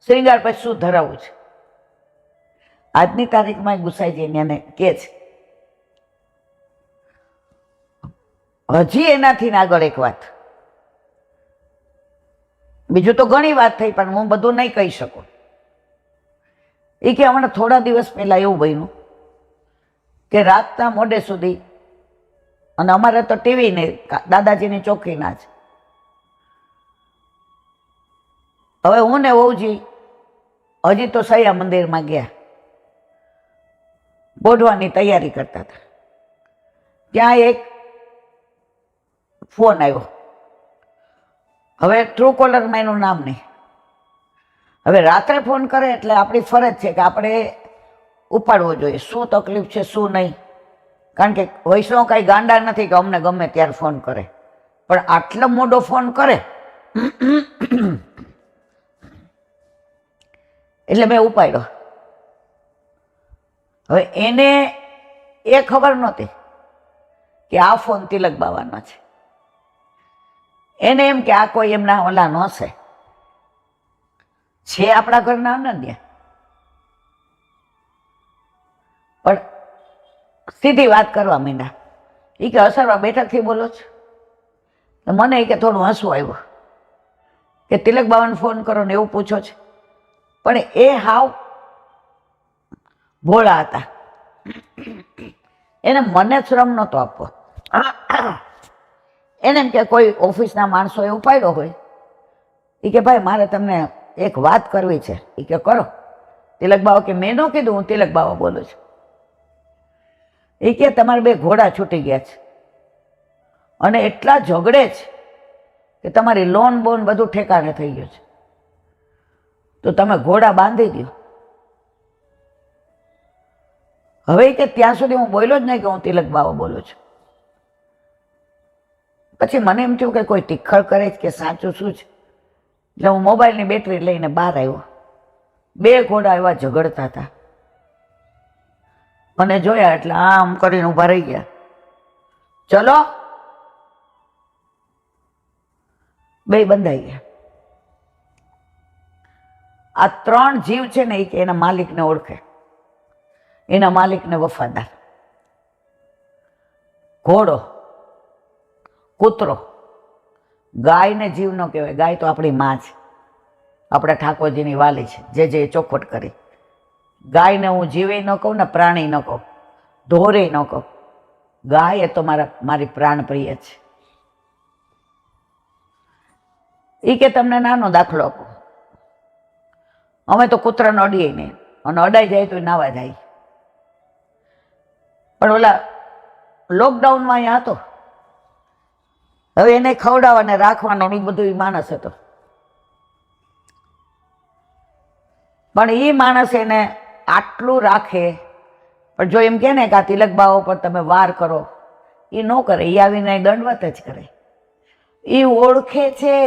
શ્રીંગાર પછી શું ધરાવું છે. આજની તારીખમાં ગુસાઈજી એને કે છે. હજી એનાથી આગળ એક વાત, બીજું તો ઘણી વાત થઈ પણ હું બધું નહીં કહી શકું. એ કે હમણાં થોડા દિવસ પહેલા એવું બન્યું કે રાતના મોડે સુધી, અને અમારે તો ટીવી ને દાદાજીની ચોકીના જ. હવે હું ને વહુજી હજી તો સૈયા મંદિરમાં ગયા, બોઢવાની તૈયારી કરતા હતા. ત્યાં એક ફોન આવ્યો. હવે ટ્રુ કોલરમાં એનું નામ નહીં. હવે રાત્રે ફોન કરે એટલે આપણી ફરજ છે કે આપણે ઉપાડવો જોઈએ, શું તકલીફ છે શું નહીં. કારણ કે વૈષ્ણવ કાંઈ ગાંડા નથી કે અમને ગમે ત્યારે ફોન કરે, પણ આટલો મોટો ફોન કરે એટલે મેં ઉપાડ્યો. હવે એને એ ખબર નહોતી કે આ ફોન તિલક બાવાનો છે. એને એમ કે આ કોઈ એમના ઓલા નો હશે, છે આપણા ઘરના અનન્ય. પણ સીધી વાત કરવા માંડ્યા. એ કે અસરવા બેઠકથી બોલો છો? મને એ કે થોડું હસવું આવ્યું કે તિલક બાવાને ફોન કરો ને એવું પૂછો છે. પણ એ હાવ ભોળા હતા, એને મને શ્રમ નહોતો આપવો. એને એમ કે કોઈ ઓફિસના માણસોએ ઉપાડ્યો હોય. એ કે ભાઈ મારે તમને એક વાત કરવી છે. એ કે કરો. તિલક બાવા કે મેં ન કીધું, હું તિલક બાવા બોલું છું. એ કે તમારા બે ઘોડા છૂટી ગયા છે અને એટલા ઝઘડે છે કે તમારી લોન બોન બધું ઠેકાણે થઈ ગયું છે, તો તમે ઘોડા બાંધી દો. હવે કે ત્યાં સુધી હું બોલ્યો જ નહીં કે હું તિલક બાવા બોલું છું. પછી મને એમ થયું કે કોઈ ટીખળ કરે છે કે સાચું શું છે, એટલે હું મોબાઈલની બેટરી લઈને બહાર આવ્યો. બે ઘોડા એવા ઝઘડતા હતા, મને જોયા એટલે આમ કરીને ઊભા રહી ગયા. ચલો, બે બંધાઈ ગયા. આ ત્રણ જીવ છે ને એ કે એના માલિકને ઓળખે, એના માલિકને વફાદાર. ઘોડો, કૂતરો, ગાયને જીવ ન કહેવાય. ગાય તો આપણી માં છે, આપણા ઠાકોરજીની વાલી છે, જે ચોખવટ કરી. ગાયને હું જીવે ન કહું ને પ્રાણી ન કહું, ઢોરે ન કહું. ગાય એ તો મારી પ્રાણ પ્રિય છે. એ કે તમને નાનો દાખલો આપો, અમે તો કૂતરાને અડીએ નહીં, અને અડાઈ જાય તો નાવા જાય. પણ ઓલા લોકડાઉનમાં અહીંયા હતો, હવે એને ખવડાવવાને રાખવાનો એ બધું માણસ હતો. પણ એ માણસ એને આટલું રાખે, પણ જો એમ કે ને કે આ તિલક બાવા પર તમે વાર કરો, એ ન કરે. એ આવીને દંડવત જ કરે. એ ઓળખે છે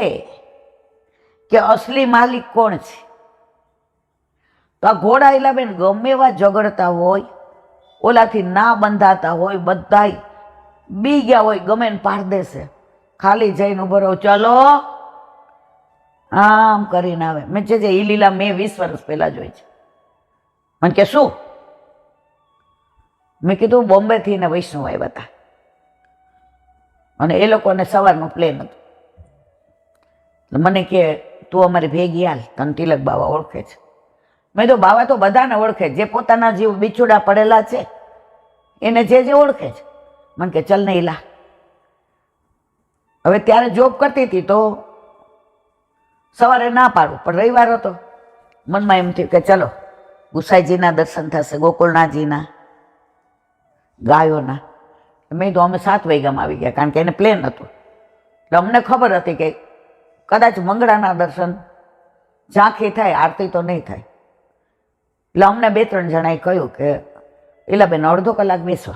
કે અસલી માલિક કોણ છે. તો આ ઘોડા ઈલાબેન ગમે એવા ઝઘડતા હોય, ઓલાથી ના બંધાતા હોય, બધાય બી ગયા હોય, ગમે ને પાર દેશે. ખાલી જઈને ઉભો રહો, ચલો આમ કરીને આવે. મેં જે એ લીલા મેં 20 વર્ષ પહેલા જોઈ છે. મને કે શું? મેં કીધું બોમ્બેથી ને વૈષ્ણવ આવ્યા હતા અને એ લોકોને સવારનું પ્લેન હતું. મને કે તું અમારી ભેગી હાલ, તને તિલક બાવા ઓળખે છે. મેં તો બાવા તો બધાને ઓળખે, જે પોતાના જીવ બિછોડા પડેલા છે એને જે ઓળખે છે. મને કે ચલ નહીં લા. હવે ત્યારે જોબ કરતી હતી તો સવારે ના પાડું, પણ રવિવાર હતો, મનમાં એમ થયું કે ચલો ગુસાઈજીના દર્શન થશે, ગોકુળનાથજીના, ગાયોના. મેં તો અમે 7 વાગ્યામાં આવી ગયા, કારણ કે એને પ્લેન હતું. એટલે અમને ખબર હતી કે કદાચ મંગળાના દર્શન ઝાંખી થાય, આરતી તો નહીં થાય. એટલે અમને 2-3 જણાએ કહ્યું કે ઈલાબેન અડધો કલાક બેસો.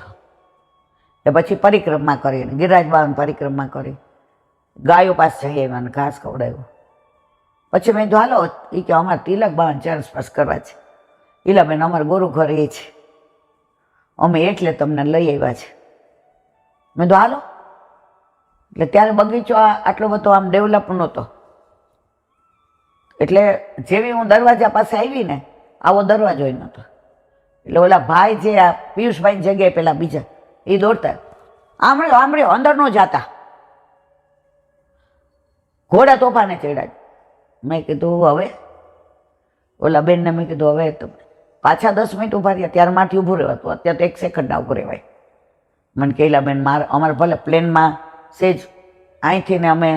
એ પછી પરિક્રમા કરી, ગિરિરાજ બાવાની પરિક્રમા કરી, ગાયો પાસે જઈ આવ્યા, ઘાસ ખવડાવ્યું. પછી મેં તો હાલો, એ કે અમારે તિલક બાવાને ચરણ સ્પર્શ કરવા છે. ઈલાબેન અમારું ગુરુ ઘર એ છે, અમે એટલે તમને લઈ આવ્યા છે. મેં તો હાલો. એટલે ત્યારે બગીચો આટલો બધો આમ ડેવલપ નહોતો. એટલે જેવી હું દરવાજા પાસે આવી ને, આવો દરવાજો નહોતો. એટલે ઓલા ભાઈ જે આ પિયુષભાઈ જગ્યાએ પેલા બીજા એ દોડતા, આમળ્યો અંદર ન જાતા. ઘોડા તોફાને ચડ્યા. મેં કીધું હવે ઓલા બેનને મેં કીધું હવે તો પાછા 10 મિનિટ ઉભા રહ્યા. ત્યારે માથી ઊભું રહેવાતું, અત્યારે તો 1 સેકન્ડ ના ઊભું રહેવાય. મને કહેલા બેન અમારે ભલે પ્લેનમાં સેજ અહીંથી ને અમે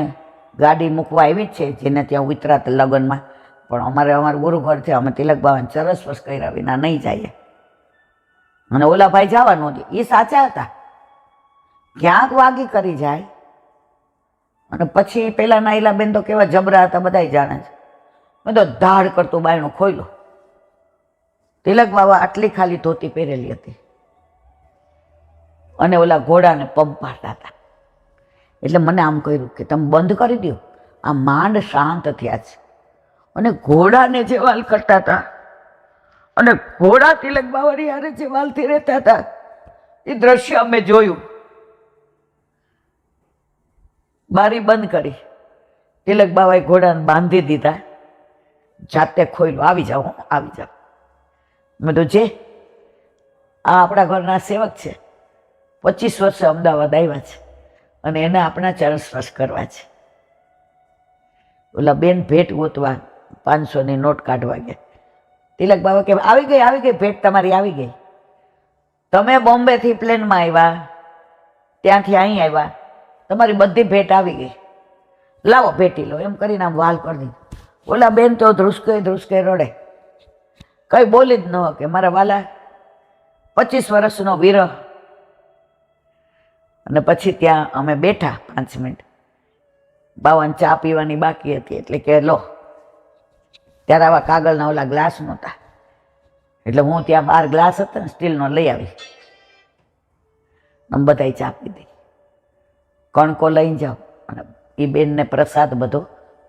ગાડી મૂકવા આવી જ છે, જેને ત્યાં ઉતરાત લગ્નમાં, પણ અમારું ગુરુ ઘર છે, અમે તિલક બાવાને ચરણ સ્પર્શ કર્યા વિના નહીં જઈએ. અને ઓલા ભાઈ જવાનું હતું, એ સાચા હતા. ક્યાંક વાગી કરી જાય. અને પછી પેલા નાઈલા બેન તો કેવા જબરા હતા, બધા જાણે છે. મેં તો ધાડ કરતું બાયણું ખોલ્યું. તિલક બાવા આટલી ખાલી ધોતી પહેરેલી હતી અને ઓલા ઘોડાને પગ પાડતા હતા. એટલે મને આમ કહ્યું કે તમે બંધ કરી દો, આ માંડ શાંત થયા છે. અને ઘોડાને જે વાલ કરતા હતા, અને ઘોડા તિલક બાવાની હારે જે વાલથી રહેતા હતા, એ દ્રશ્ય અમે જોયું. બારી બંધ કરી, તિલક બાવાએ ઘોડાને બાંધી દીધા, જાતે ખોયલું, આવી જાઓ, આવી જાઓ. મેં તો જે આ આપણા ઘરના સેવક છે, 25 વર્ષે અમદાવાદ આવ્યા છે અને એને આપણા ચરણ સ્પર્શ કરવા છે. ઓલા બેન ભેટ ગોતવા 500ની નોટ કાઢવા ગયા. તિલક બાવા કે આવી ગઈ ભેટ તમારી આવી ગઈ. તમે બોમ્બેથી પ્લેનમાં આવ્યા, ત્યાંથી અહીં આવ્યા, તમારી બધી ભેટ આવી ગઈ, લાવો ભેટી લો. એમ કરીને આમ વાલ કરી દીધું. ઓલા બેન તો ધ્રુસકે રડે, કંઈ બોલી જ ન કે મારા વાલા 25 વર્ષનો વિરહ અને પછી ત્યાં અમે બેઠા 5 મિનિટ. બાવાને ચા પીવાની બાકી હતી એટલે કે લો, ત્યારે આવા કાગળના ઓલા ગ્લાસ નહોતા, એટલે હું ત્યાં બહાર ગ્લાસ હતા ને સ્ટીલનો લઈ આવી, અમે બધાય ચા પીધી. કણકો લઈને જાઓ અને એ બેનને પ્રસાદ બધો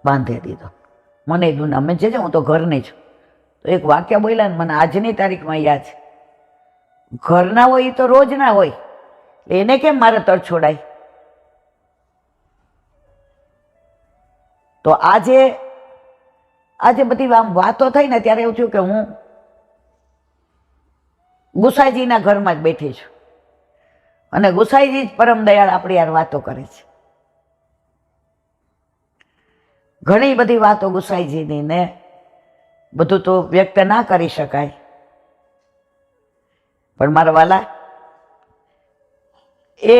બાંધી દીધો. મને દુન અમે છે હું તો ઘરની છું, તો એક વાક્ય બોલ્યા ને મને આજની તારીખમાં યાદ છે. ઘરના હોય એ તો રોજ ના હોય, એને કેમ મારે તર છોડાય? તો આજે બધી આમ વાતો થઈ ને ત્યારે એવું થયું કે હું ગુસાઈજીના ઘરમાં જ બેઠી છું અને ગુસાઈજી જ પરમ દયાળ આપણી યાર વાતો કરે છે. ઘણી બધી વાતો ગુસાઈજીની ને બધું તો વ્યક્ત ના કરી શકાય, પણ મારા વાલા એ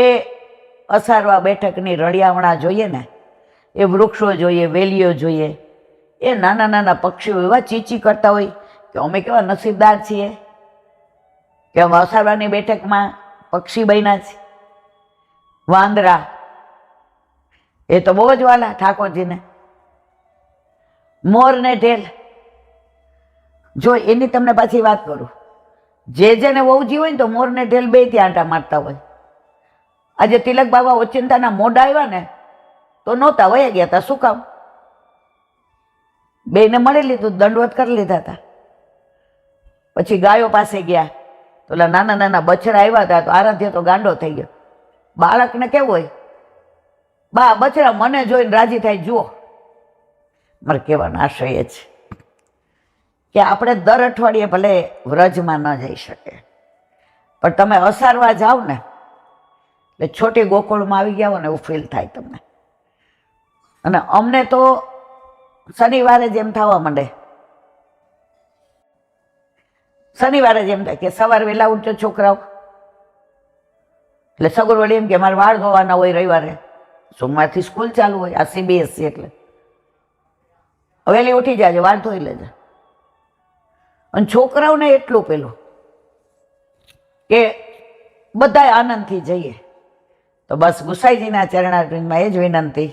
અસારવા બેઠકની રળિયામણા જોઈએ ને, એ વૃક્ષો જોઈએ, વેલીઓ જોઈએ, એ નાના નાના પક્ષીઓ એવા ચીચી કરતા હોય કે અમે કેવા નસીબદાર છીએ કે અમે અસારવાની બેઠકમાં પક્ષી બન્યા છે. વાંદરા એ તો બહુ જ વાલા ઠાકોરજીને. મોર ને ઢેલ, જો એની તમને પાછી વાત કરું, જેને વહુજી હોય ને તો મોર ને ઢેલ બે ત્યાં આંટા મારતા હોય. આજે તિલક બાબા ઓચિંતાના મોઢા આવ્યા ને તો નહોતા, વયા ગયા હતા. શું કામ? બેને મળી લીધું, દંડવત કરી લીધા હતા. પછી ગાયો પાસે ગયા તો ઓલા નાના નાના બછડા આવ્યા હતા, તો આરાધ્ય તો ગાંડો થઈ ગયો. બાળકને કેવું હોય, બા બછડા મને જોઈને રાજી થાય. જુઓ, મારે કહેવાનો આશય એ છે કે આપણે દર અઠવાડિયે ભલે વ્રજમાં ન જઈ શકે, પણ તમે અસારવા જાઓ ને એટલે છોટી ગોકુળમાં આવી ગયા હો ને એવું ફીલ થાય તમને. અને અમને તો શનિવારે જેમ થવા માંડે, શનિવારે જેમ થાય કે સવાર વહેલા ઉઠજો છોકરાઓ, એટલે સગુર વળી એમ કે મારે વાળ ધોવાના હોય રવિવારે, સોમવારથી સ્કૂલ ચાલુ હોય. આ CBSE એટલે વહેલી ઉઠી જાય, વાળ ધોઈ લેજે. અને છોકરાઓને એટલું પેલું કે બધા આનંદથી જઈએ. તો બસ ગુસાઈજીના ચરણારવિંદમાં એ જ વિનંતી,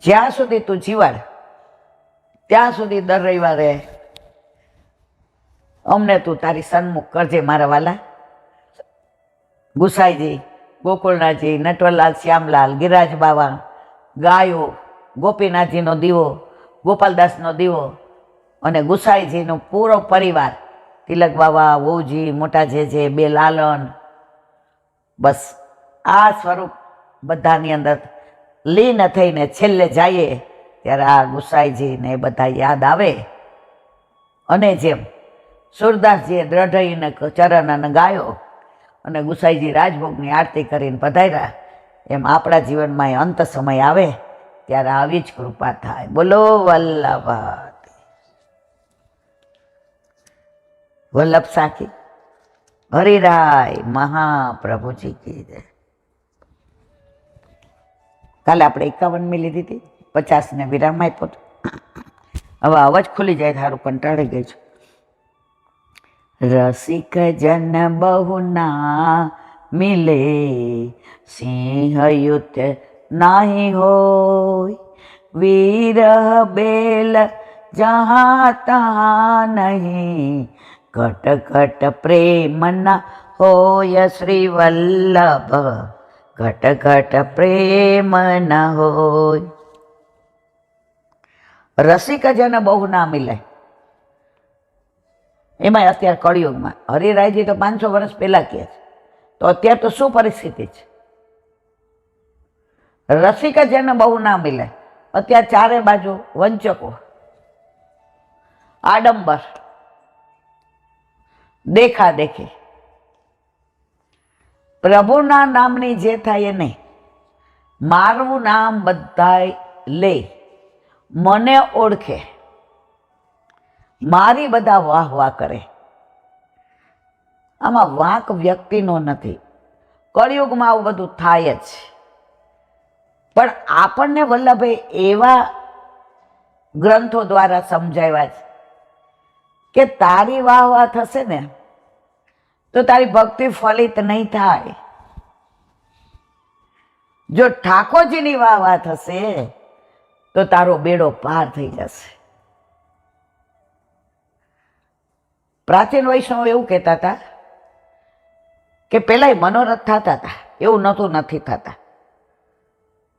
જ્યાં સુધી તું જીવાડ ત્યાં સુધી દર રવિવારે અમને તું તારી સન્મુખ કરજે મારા વાલા. ગુસાઈજી, ગોકુળનાથજી, નટવરલાલ, શ્યામલાલ, ગિરિરાજ બાવા, ગાયો, ગોપીનાથજીનો દીવો, ગોપાલદાસનો દીવો અને ગુસાઈજીનો પૂરો પરિવાર, તિલક બાવા, વહુજી, મોટા જેજે, બે લાલન, બસ આ સ્વરૂપ બધાની અંદર લીન થઈને છેલ્લે જઈએ ત્યારે આ ગુસાઈજીને બધા યાદ આવે. અને જેમ સુરદાસજીએ દ્રઢઈને ચરણ અને ગાયો અને ગુસાઈજી રાજભોગની આરતી કરીને પધાર્યા, એમ આપણા જીવનમાં એ અંત સમય આવે ત્યારે આવી જ કૃપા થાય. બોલો વલ્લભ વલ્લભ સાખી હરિરાય મહાપ્રભુજી કી જય. કાલે આપણે 51મી લીધી હતી, 50ને વિરામ આપ્યો હતો. હવે અવાજ ખુલી જાય, સારું કંટાળી ગઈ છું. રસિક જન બહુ ના મિલે, સિંહ યુત નાહી હોય, વીરહ બેલ જहाँ તहाँ નહીં, ઘટ ઘટ પ્રેમ ના હોય શ્રી વલ્લભ, ઘટ ઘટ પ્રેમ ન હોય. રસિક જન બહુ ના મિલે, એમાં અત્યારે કળિયુગમાં હરિરાયજી તો 500 વર્ષ પહેલા કહે છે, તો અત્યારે તો શું પરિસ્થિતિ છે? રસિક જન બહુ ના મિલે. અત્યારે ચારે બાજુ વંચકો, આડંબર, દેખા દેખી. પ્રભુના નામની જે થાય એ નહીં, મારું નામ બધાય લે, મને ઓળખે, મારી બધા વાહ વાહ કરે. આમાં વાંક વ્યક્તિનો નથી. કળિયુગમાં આવું બધું થાય જ, પણ આપણને વલ્લભે એવા ગ્રંથો દ્વારા સમજાવ્યા છે કે તારી વાહ વાહ થશે ને તો તારી ભક્તિ ફલિત નહીં થાય. જો ઠાકોરજીની વાહ વાહ થશે તો તારો બેડો પાર થઈ જશે. પ્રાચીન વૈષ્ણવ એવું કહેતા હતા કે પેલા મનોરથ થતા હતા, એવું નથી થતા,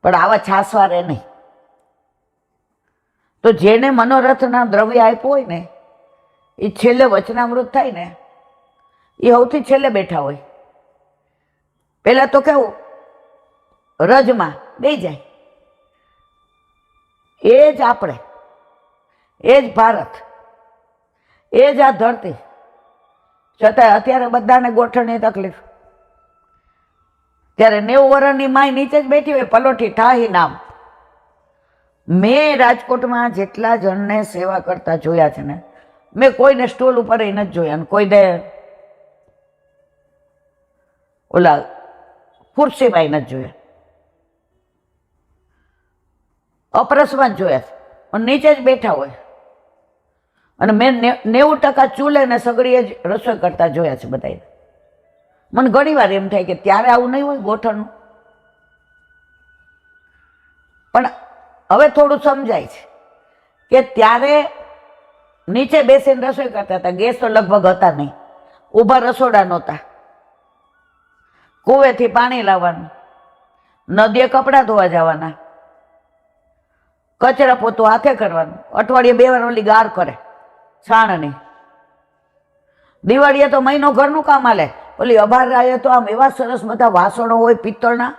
પણ આવા છાસવારે નહીં. તો જેને મનોરથના દ્રવ્ય આપ્યું હોય ને એ છેલ્લે વચનામૃત થાય ને એ સૌથી છેલ્લે બેઠા હોય. પેલા તો કેવું રજમાં બે જાય, એ જ આપણે, એ જ ભારત, એ જ આ ધરતી. છતાંય અત્યારે બધાને ગોઠણની તકલીફ. ત્યારે 90 વર્ષની માય નીચે જ બેઠી હોય, પલોઠી ઠાહી નામ. મેં રાજકોટમાં જેટલા જણને સેવા કરતા જોયા છે ને, મેં કોઈને સ્ટોલ ઉપર નથી જોયા, કોઈને ઓલા ખુરશીમાં નથી જોયા, અપરસમાં જ જોયા છે, નીચે જ બેઠા હોય. અને મેં 90% ચૂલે ને સગડીએ જ રસોઈ કરતા જોયા છે બધાને. મને ઘણી વાર એમ થાય કે ત્યારે આવું નહીં હોય ગોઠણનું. પણ હવે થોડું સમજાય છે કે ત્યારે નીચે બેસીને રસોઈ કરતા હતા. ગેસ તો લગભગ હતા નહીં, ઊભા રસોડા નહોતા, કુવેથી પાણી લાવવાનું, નદીએ કપડાં ધોવા જવાના, કચરા પોતું હાથે કરવાનું, અઠવાડિયે 2 વાર ઓલી ગાર કરે છાણની. દિવાળીએ તો મહિનો ઘરનું કામ હાલે. ઓલી અભારાએ તો આમ એવા સરસ બધા વાસણો હોય પિત્તળના,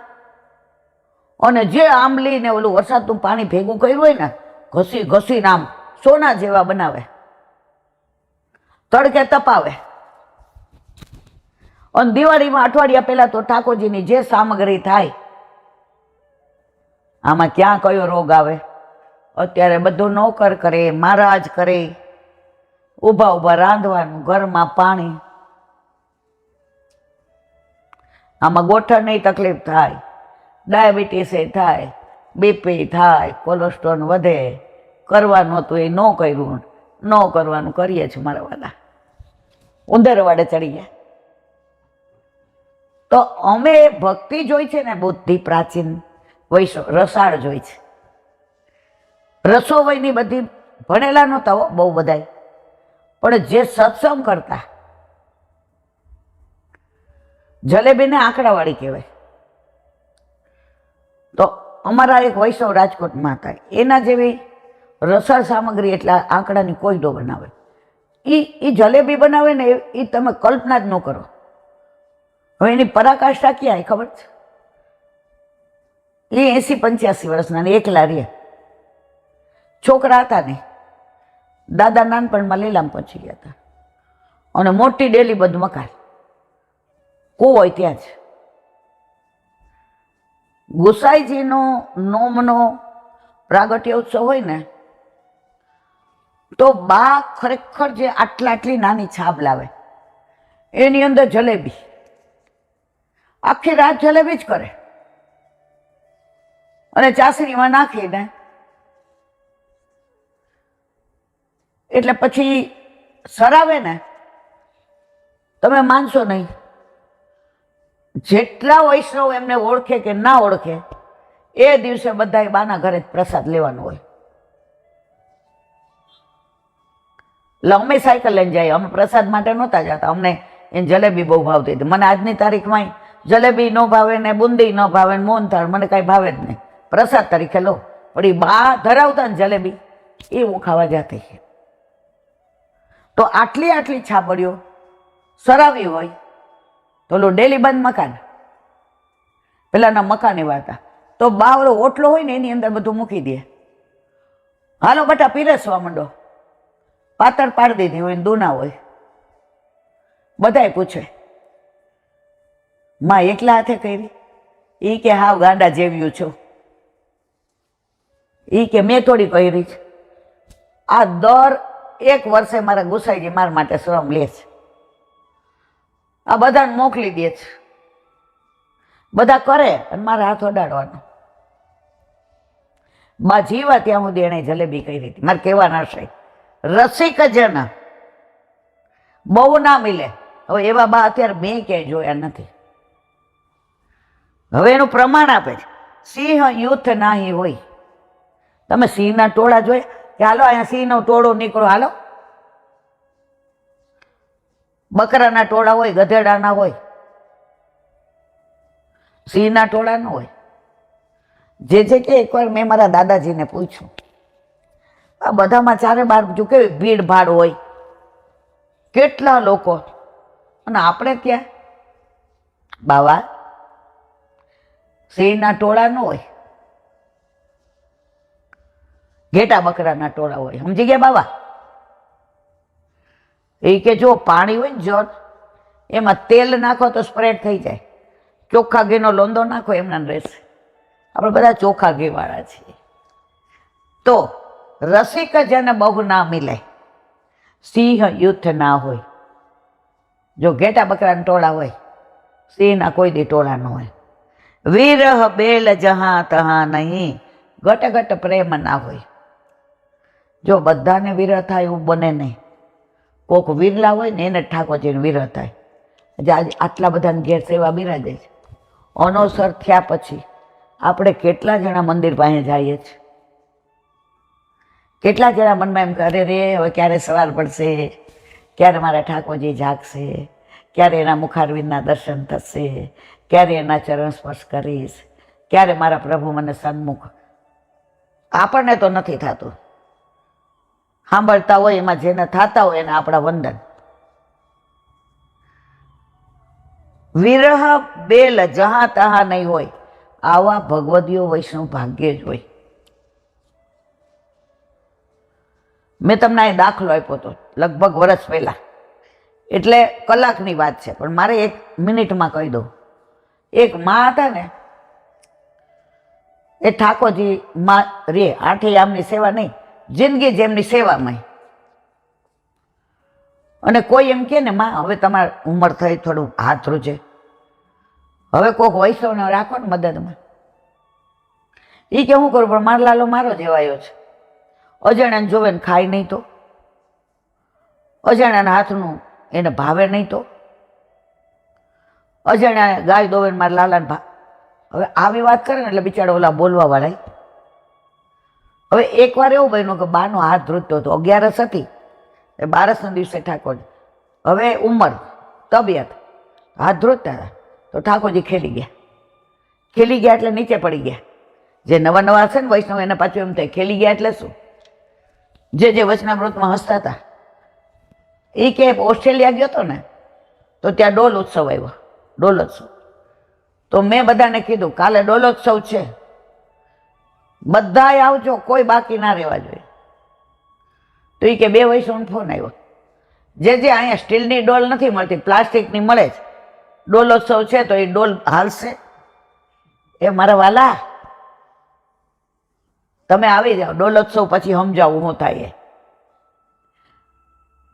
અને જે આંબલી ને ઓલું વરસાદનું પાણી ભેગું કર્યું હોય ને ઘસી ઘસીને આમ સોના જેવા બનાવે, તડકે તપાવે. અને દિવાળીમાં અઠવાડિયા પહેલા તો ઠાકોરજીની જે સામગ્રી થાય, આમાં ક્યાં કયો રોગ આવે? અત્યારે બધું નોકર કરે, મહારાજ કરે, ઊભા ઊભા રાંધવાનું, ઘરમાં પાણી. આમાં ગોઠણની તકલીફ થાય, ડાયાબિટીસ થાય, બીપી થાય, કોલેસ્ટ્રોલ વધે. કરવાનું હતું એ ન કર્યું, ન કરવાનું કરીએ છીએ મારા વાલા, ઉંદરવાડે ચડી ગયા. તો અમે ભક્તિ જોઈ છે ને, બુદ્ધિ પ્રાચીન વૈષ્ણવ રસાળ જોઈ છે. રસોવયની બધી ભણેલા નહોતા બહુ બધાય, પણ જે સત્સંગ કરતા, જલેબીને આંકડાવાળી કહેવાય. તો અમારા એક વૈષ્ણવ રાજકોટમાં હતા, એના જેવી રસાળ સામગ્રી એટલે આંકડાની કોઈ ન બનાવે. એ જલેબી બનાવે ને એ તમે કલ્પના જ ન કરો. હવે એની પરાકાષ્ઠા ક્યાં ખબર છે? એ 80-85 વર્ષના ને એકલા રહે, છોકરા હતા ને, દાદા નાનપણમાં લીલામ પહોંચી ગયા હતા, અને મોટી ડેલી બધું મકાન કો હોય ત્યાં જ. ગુસાઈજીનો નોમનો પ્રાગટ્ય ઉત્સવ હોય ને તો બા ખરેખર જે આટલી નાની છાપ લાવે, એની અંદર જલેબી, આખી રાત જલેબી જ કરે, અને ચાસણીમાં નાખીને એટલે પછી સરાવે ને, તમે માનશો નહીં, જેટલા વૈષ્ણવ એમને ઓળખે કે ના ઓળખે, એ દિવસે બધા બાના ઘરે પ્રસાદ લેવાનો હોય. એટલે અમે સાયકલ લઈને જઈએ, અમે પ્રસાદ માટે નહોતા જતા, અમને એ જલેબી બહુ ભાવતી હતી. મને આજની તારીખમાં જલેબી ન ભાવે ને બુંદી ન ભાવે ને મોહનથાળ મને કાંઈ ભાવે જ નહીં, પ્રસાદ તરીકે લો. પણ એ બા ધરાવતા ને જલેબી, એ હું ખાવા જતી. તો આટલી છાબડીઓ સરાવી હોય તો ઓલું ડેલી બંધ મકાન, પેલાના મકાન એવા હતા, તો બાવરો ઓટલો હોય ને એની અંદર બધું મૂકી દે, હાલો બટા પીરસવા માંડો. પાતળ પાડી દીધી હોય, દૂના હોય. બધાય પૂછે માં એકલા હાથે કરી? એ કે હાવ ગાંડા જેવ્યું છો. એ કે મેં થોડી કરી છે. આ દર 1 વર્ષે મારા ગુસાઈજી મારા માટે શ્રમ લે છે, આ બધાને મોકલી દે છે, બધા કરે અને મારા હાથ અડાડવાનો. બા જીવા ત્યાં સુધી એને જલેબી કરી હતી. મારે કહેવાના છે રસિક જન બહુ ના મિલે. હવે એવા બા અત્યારે મેં ક્યાંય જોયા નથી. હવે એનું પ્રમાણ આપે છે, સિંહ યુથ નાહી હોય. તમે સિંહના ટોળા જોયા કે હાલો અહીંયા સિંહનો ટોળો નીકળો હાલો? બકરાના ટોળા હોય, ગધેડાના હોય, સિંહના ટોળા ન હોય. જે કે એકવાર મેં મારા દાદાજીને પૂછ્યું, આ બધામાં ચારે બાર જો કેવી ભીડ ભાડ હોય, કેટલા લોકો, અને આપણે ત્યાં બાવા સિંહના ટોળા ન હોય, ઘેટા બકરાના ટોળા હોય. સમજી ગયા બાવા? એ કે જો પાણી હોય ને જોર, એમાં તેલ નાખો તો સ્પ્રેડ થઈ જાય. ચોખ્ખા ઘીનો લોંદો નાખો એમના રહેશે. આપણે બધા ચોખ્ખા ઘી વાળા છીએ. તો રસિક જેને બહુ ના મિલે, સિંહ યુથ ના હોય. જો ઘેટા બકરાના ટોળા હોય, સિંહના કોઈ દી ટોળા ન હોય. વિરહ બેલ જહાં તહાં નહીં, ઘટ ઘટ પ્રેમ ના હોય. જો બધાને વિરહ થાય એવું બને નહીં. કોક વિરલા હોય ને એને ઠાકોરજીને વિરહ થાય. આજે આટલા બધાને ઘેર સેવા બિરાજે છે. અનોસર થયા પછી આપણે કેટલા જણા મંદિર પાસે જઈએ છીએ? કેટલા જણા મનમાં એમ કરે રે હવે ક્યારે સવાર પડશે, ક્યારે મારા ઠાકોરજી જાગશે, ક્યારે એના મુખારવિંદના દર્શન થશે, ક્યારે એના ચરણ સ્પર્શ કરીશ, ક્યારે મારા પ્રભુ મને સન્મુખ. આપણને તો નથી થતું. સાંભળતા હોય એમાં જેને થતા હોય એને આપણા વંદન. વિરહ બેલ જહાં તહાં નહીં હોય. આવા ભગવદીઓ વૈષ્ણવ ભાગ્યે જ હોય. મેં તમને અહીં દાખલો આપ્યો હતો લગભગ વર્ષ પહેલા, એટલે કલાકની વાત છે, પણ મારે 1 મિનિટમાં કહી દઉં. એક માં હતા ને, એ ઠાકોરજી માં રે, આઠે આમની સેવા નહીં, જિંદગી જેમની સેવામાં. અને કોઈ એમ કે ને માં હવે તમારી ઉંમર થઈ, થોડું હાથ રૂજે, હવે કોઈક વૈષ્ણવને રાખો ને મદદમાં. એ કે શું કરું, પણ મારો લાલો મારો જ એવાયો છે. અજાણ્યાને જોવે ને ખાય નહીં તો, અજાણ્યાના હાથનું એને ભાવે નહીં તો, અજાણ્યા ગાય દોવે ને મારા લાલાને હવે આવી વાત કરે ને એટલે બિચારા ઓલા બોલવા વાળા. હવે એકવાર એવું બન્યું કે બાનો હાથ ધ્રુજતો હતો, 11 હતી, એ 12ના દિવસે ઠાકોરજી, હવે ઉંમર તબિયત, હાથ ધ્રુજતા હતા, તો ઠાકોરજી ખેલી ગયા. ખેલી ગયા એટલે નીચે પડી ગયા. જે નવા નવા હશે ને વૈષ્ણવ એને પાછું એમ થાય ખેલી ગયા એટલે શું. જે વચનામૃતમાં હસતા હતા એ કે ઓસ્ટ્રેલિયા ગયો હતો ને, તો ત્યાં ડોલ ઉત્સવ આવ્યો, ડોલોત્સવ. તો મેં બધાને કીધું કાલે ડોલોત્સવ છે, બધાય આવજો, કોઈ બાકી ના રહેવા જોઈએ. તો એ કે 2 વૈષ્ણવનો ફોન આવ્યો, જે અહીંયા સ્ટીલની ડોલ નથી મળતી, પ્લાસ્ટિકની મળે છે, ડોલોત્સવ છે તો એ ડોલ હાલશે? એ મારા વાલા તમે આવી જાઓ, ડોલોત્સવ પછી સમજાવું શું થાય.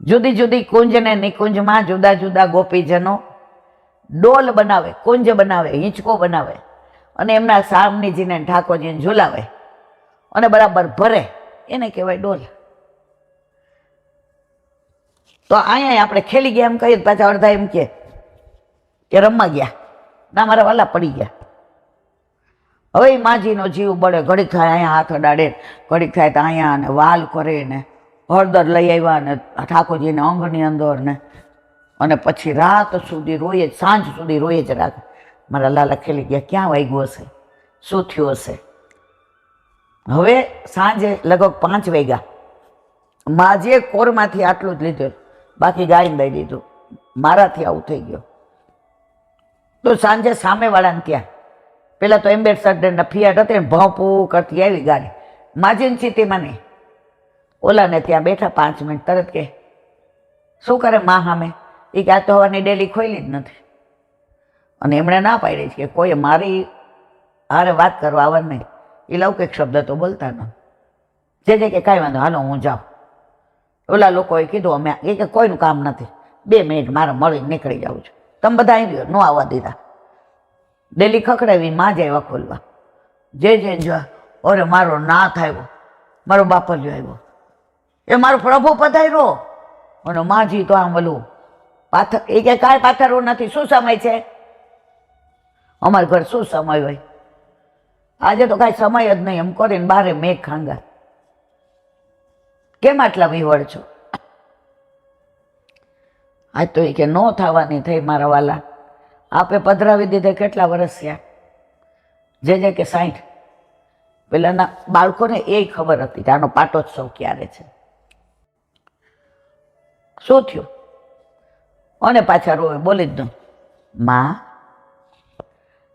જુદી જુદી કુંજ ને નિકુંજમાં જુદા જુદા ગોપીજનો ડોલ બનાવે, કુંજ બનાવે, હિંચકો બનાવે, અને એમના સામનીજીને ઠાકોરજીને ઝુલાવે અને બરાબર ભરે, એને કહેવાય ડોલ. તો અહીંયા આપણે ખેલી ગયા એમ કહીએ, પાછા અડધા એમ કે રમવા ગયા. ના, મારા વાલા પડી ગયા. હવે એ માજીનો જીવ બળે, ઘડીક થાય અહીંયા હાથ અડાડે, ઘડીક થાય તો અહીંયા ને વાલ કરે ને હળદર લઈ આવ્યા ને ઠાકોરજીને અંગની અંદર ને, અને પછી રાત સુધી રોય જ, સાંજ સુધી રોય જ રાખે. મારા લાલા ખેલી ગયા, ક્યાં વાગ્યું હશે, શું થયું હશે. હવે સાંજે લગભગ 5 વાગ્યા. માજીએ કોરમાંથી આટલું જ લીધું, બાકી ગાયને દઈ દીધું. મારાથી આવું થઈ ગયો. તો સાંજે સામેવાળાને ત્યાં પેલા તો એમ્બેસેડરના ફિયાટ હતી ને, ભોંપું કરતી આવી ગાડી. માજીને ચીતીમાં નહીં, ઓલાને ત્યાં બેઠા 5 મિનિટ, તરત કે શું કરે માં સામે? એ કે આ તો હવાની ડેલી ખોલી જ નથી. અને એમણે ના પાડી છે કે કોઈ મારી હારે વાત કરવા આવવાનું નહીં. એ લૌકિક શબ્દ તો બોલતા ન. જે કે કાંઈ વાંધો, હાલો હું જાઉં. ઓલા લોકોએ કીધું અમે, એ કે કોઈનું કામ નથી, 2 મિનિટ મારે મળીને નીકળી જાઉં છું, તમે બધા આવી ગયો, ન આવવા દીધા. ડેલી ખખડાવી માં જાય ખોલવા. જે જો અરે મારો નાથ આવ્યો, મારો બાપલ્યો આવ્યો, એ મારો પ્રભુ પધાર્યો. અને માજી તો આમ બોલું પાથર, એ કે કાંઈ પાથરવું નથી, શું સમય છે? અમારા ઘર શું સમય હોય? આજે તો કાંઈ સમય જ નહીં એમ કરીને બારે મેઘ ખાંગા. કેમ આટલા વિવળ છો? આજ તો એ કે નો થવાની થઈ મારા વાલા. આપે પધરાવી દીધે કેટલા વર્ષ થયા? જે કે 60. પેલાના બાળકોને એ ખબર હતી કે આનો પાટોત્સવ ક્યારે છે. શું થયું? અને પાછા રોવે, બોલી જ ન. માં,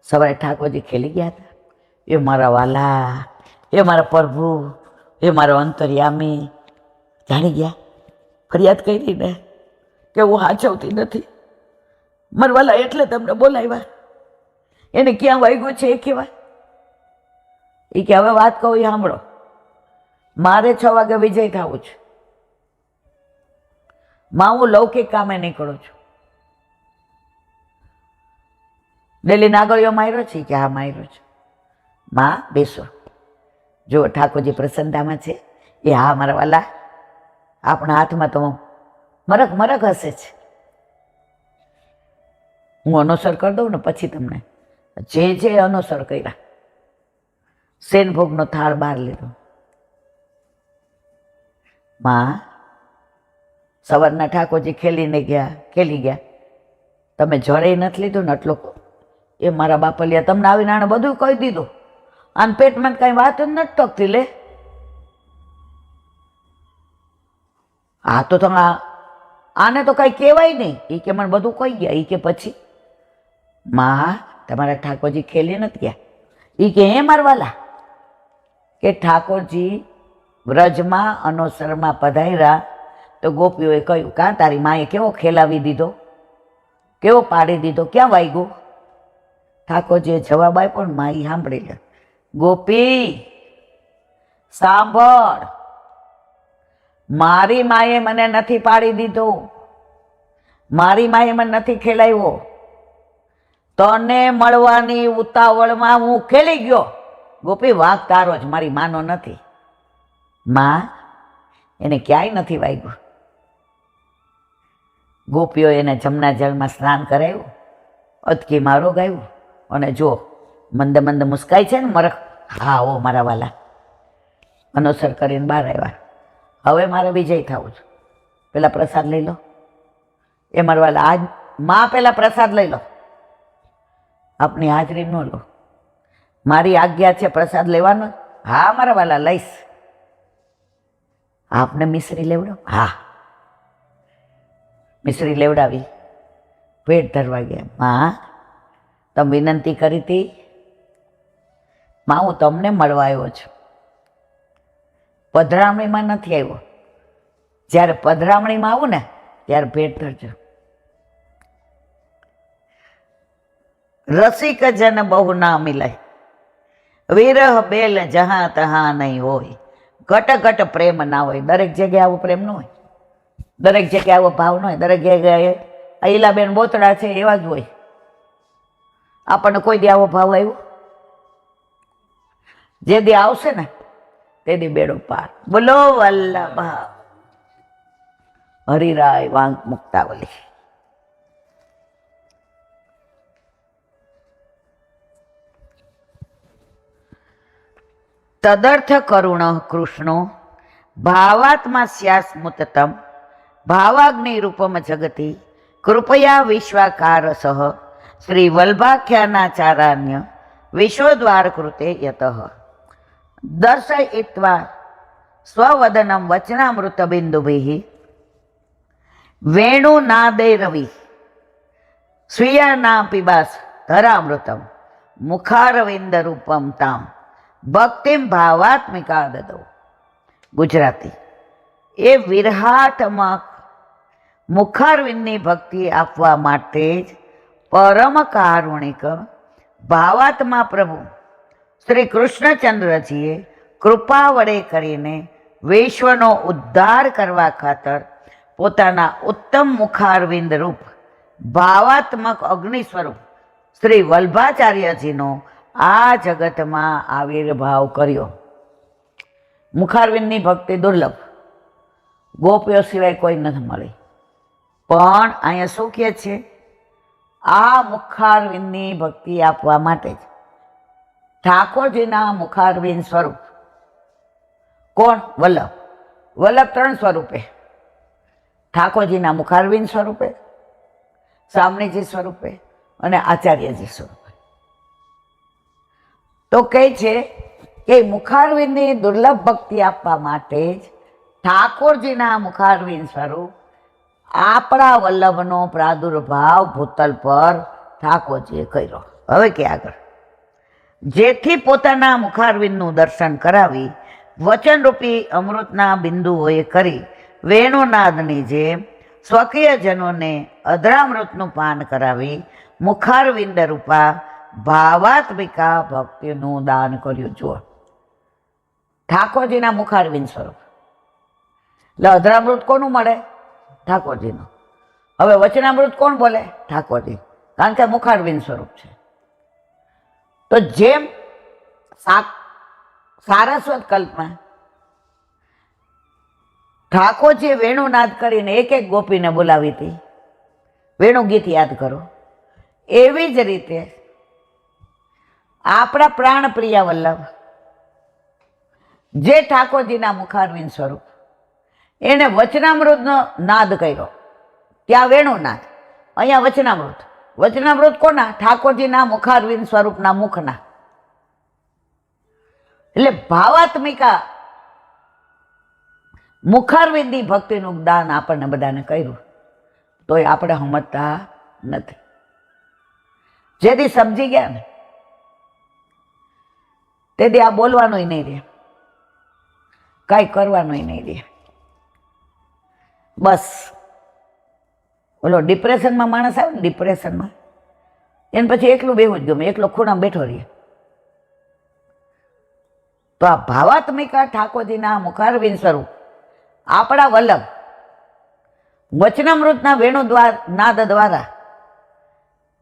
સવારે ઠાકોરજી ખેલી ગયા હતા. એ મારા વાલા, એ મારા પ્રભુ, એ મારો અંતર્યામી જાણી ગયા. ફરિયાદ કરી ને કે હું હાચવતી નથી. મારા વાલા એટલે તમને બોલાવ્યા. એને ક્યાં વાગ્યું છે એ કહેવાય. એ કે હવે વાત કહું એ સાંભળો. મારે 6 વાગે વિજય થવું છે. માં હું લૌકિક કામે નીકળું છું. ડેલી નાગળીઓ માર્યો છે કે હા માર્યો છે. માં બેસો, જો ઠાકોરજી પ્રસન્નતામાં છે. એ હા મારા વાલા, આપણા હાથમાં તો મરક મરક હશે છે. હું અનુસર કરી દઉં ને પછી તમને જે અનુસર કર્યા. સેનભોગનો થાળ બહાર લીધો. માં, સવારના ઠાકોરજી ખેલી ગયા. તમે જળે નથી લીધું ને એટલું. એ મારા બાપલિયા તમને આવીને આને બધું કહી દીધું. આને પેટમાં કઈ વાત જ નથી ટકતી લે. હા તો તમે આને તો કઈ કહેવાય નહીં. એ કે મને બધું કહી ગયા. એ કે પછી માં, તમારા ઠાકોરજી ખેલી નથી ગયા. એ કે હે મારવાલા, કે ઠાકોરજી વ્રજમાં અનોસરમાં પધાર્યા તો ગોપીઓએ કહ્યું, કાં તારી માએ કેવો ખેલાવી દીધો, કેવો પાડી દીધો, ક્યાં વાગ્યું? ઠાકોરજીએ જવાબ આપ્યો ને માઈ સાંભળી લે. ગોપી સાંભળ, મારી માએ મને નથી પાડી દીધો. મારી માએ મને નથી ખેલાવ્યો. તને મળવાની ઉતાવળમાં હું ખેલી ગયો. ગોપી વાંક તારો જ, મારી માનો નથી. માં, એને ક્યાંય નથી વાગ્યું. ગોપીઓ એને જમના જળમાં સ્નાન કરાવ્યું, અટકી મારો ગાયું. અને જો મંદ મંદ મુસ્કાય છે ને મરખ. હા ઓ મારા વાલા, અનુસર કરીને બહાર આવ્યા. હવે મારે વિજય થવું છે. પેલા પ્રસાદ લઈ લો. એ મારા વાલા, આજ માં પેલા પ્રસાદ લઈ લો. આપની હાજરી ન લો. મારી આજ્ઞા છે પ્રસાદ લેવાનો. હા મારા વાલા, લઈશ. આપને મિશ્રી લેવડો. હા, મિશ્રી લેવડાવી. પેટ ધરવા ગયા. માં, તમે વિનંતી કરી હતી. માં, હું તમને મળવા આવ્યો છું, પધરામણીમાં નથી આવ્યો. જ્યારે પધરામણીમાં આવું ને ત્યારે પેટ ધરજો. રસિક જન બહુ ના મિલાય, વિરહ બેલ જહા તહા નહીં હોય. ઘટ ઘટ પ્રેમ ના હોય. દરેક જગ્યાએ આવો પ્રેમ ન હોય. દરેક જગ્યાએ આવો ભાવ ન હોય. દરેક જગ્યાએ અહીલાબેન બોતડા છે એવા જ હોય. આપણને કોઈ દી આવો ભાવ આવ્યો? જે દી આવશે ને તે દી બેડો પાર. બોલો વલ્લભા હરિરાય વાંક મુક્તાવલી. તદર્થ કરુણ કૃષ્ણો ભાવાત્મા સ્યાસ્મુતતમ ભાવાગ્નિ રૂપમ જગતિ કૃપયા વિશ્વાકાર સહ શ્રી વલ્ભાખ્યાનાચારાન્ય વિશ્વદ્વાર કૃતે યતઃ દર્શયિત્વા સ્વવદનમ વચનામૃત બિંદુભિઃ વેણુનાદૈરવિ સ્વીયાના પિબાસ ધરામૃતમ મુખારવિંદ રૂપમ તામ ભક્તિમ ભાવાત્મિકા દદો. ગુજરાતી. એ વિરહાત્મક મુખારવિંદની ભક્તિ આપવા માટે જ પરમ કારુણિક ભાવાત્મા પ્રભુ શ્રી કૃષ્ણચંદ્રજીએ કૃપા વડે કરીને વિશ્વનો ઉદ્ધાર કરવા ખાતર પોતાના ઉત્તમ મુખારવિંદ રૂપ ભાવાત્મક અગ્નિ સ્વરૂપ શ્રી વલ્ભાચાર્યજીનો આ જગતમાં આવિર્ભાવ કર્યો. મુખારવિંદની ભક્તિ દુર્લભ, ગોપીઓ સિવાય કોઈ નથી મળી. પણ અહીંયા શું કહે છે? આ મુખારવિંદની ભક્તિ આપવા માટે જ ઠાકોરજીના મુખારવિંદ સ્વરૂપ કોણ? વલ્લભ. વલ્લભ 3 સ્વરૂપે, ઠાકોરજીના મુખારવિંદ સ્વરૂપે, સામણીજી સ્વરૂપે અને આચાર્યજી સ્વરૂપે. તો કહે છે કે મુખારવિંદની દુર્લભ ભક્તિ આપવા માટે જ ઠાકોરજીના મુખારવિંદ સ્વરૂપ આપણા વલ્લભનો પ્રાદુર્ભાવ ભૂતલ પર ઠાકોરજીએ કર્યો. હવે કે આગળ, જેથી પોતાના મુખારવિંદનું દર્શન કરાવી વચનરૂપી અમૃતના બિંદુઓએ કરી વેણુનાદની જેમ સ્વકીયજનોને અધરામૃતનું પાન કરાવી મુખારવિંદ રૂપા ભાવાત્મિકા ભક્તિનું દાન કર્યું. જુઓ, ઠાકોરજીના મુખારવિંદ સ્વરૂપ એટલે અધરામૃત કોનું મળે? ઠાકોરજીનું. હવે વચનામૃત કોણ બોલે? ઠાકોરજી, કારણ કે મુખારવિંદ સ્વરૂપ છે. તો જેમ સારસ્વત કલ્પમાં ઠાકોરજીએ વેણુનાદ કરીને એક એક ગોપીને બોલાવી હતી, વેણુ ગીત યાદ કરો, એવી જ રીતે આપણા પ્રાણપ્રિય વલ્લભ જે ઠાકોરજીના મુખારવિંદ સ્વરૂપ, એને વચનામૃતનો નાદ કર્યો. ત્યાં વેણુનાદ, અહીંયા વચનામૃત. વચનામૃત કોના? ઠાકોરજીના મુખારવિંદ સ્વરૂપના મુખના. એટલે ભાવાત્મિકા મુખારવિંદી ભક્તિનું દાન આપણને બધાને કર્યું, તોય આપણે સમજતા નથી. જેથી સમજી ગયા ને તેથી આ બોલવાનુંય નહીં રહે, કાંઈ કરવાનુંય નહીં રહે. બસ ઓલો ડિપ્રેશનમાં માણસ આવે ને, ડિપ્રેશનમાં એને પછી એકલું બેવું જ ગમે, એકલો ખૂણામાં બેઠો રહીએ. તો આ ભાવાત્મિકા ઠાકોરજીના મુખારવિંદ સ્વરૂપ આપણા વલ્લભ વચનામૃતના વેણુ નાદ દ્વારા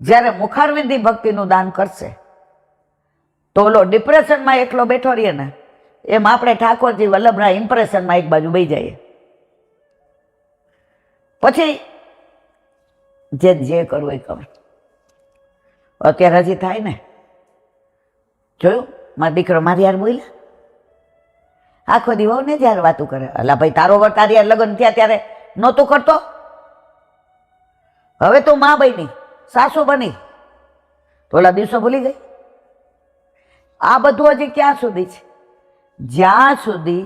જ્યારે મુખારવિંદી ભક્તિનું દાન કરશે, તો ઓલો ડિપ્રેશનમાં એકલો બેઠો રહીએ ને, એમ આપણે ઠાકોરજી વલ્લભના ઇમ્પ્રેશનમાં એક બાજુ બેસી જઈએ. પછી જે કરવું એ કરે. અત્યારે હજી થાય ને, જોયું મારો દીકરો મારી યાર બોલ્યા આખો દિવસ ને જ્યારે વાતું કરે, અલા ભાઈ તારો વર તારી યાર લગ્ન થયા ત્યારે નહોતું કરતો, હવે તું મા બની સાસુ બની તો ઓલા દિવસો ભૂલી ગઈ. આ બધું હજી ક્યાં સુધી છે? જ્યાં સુધી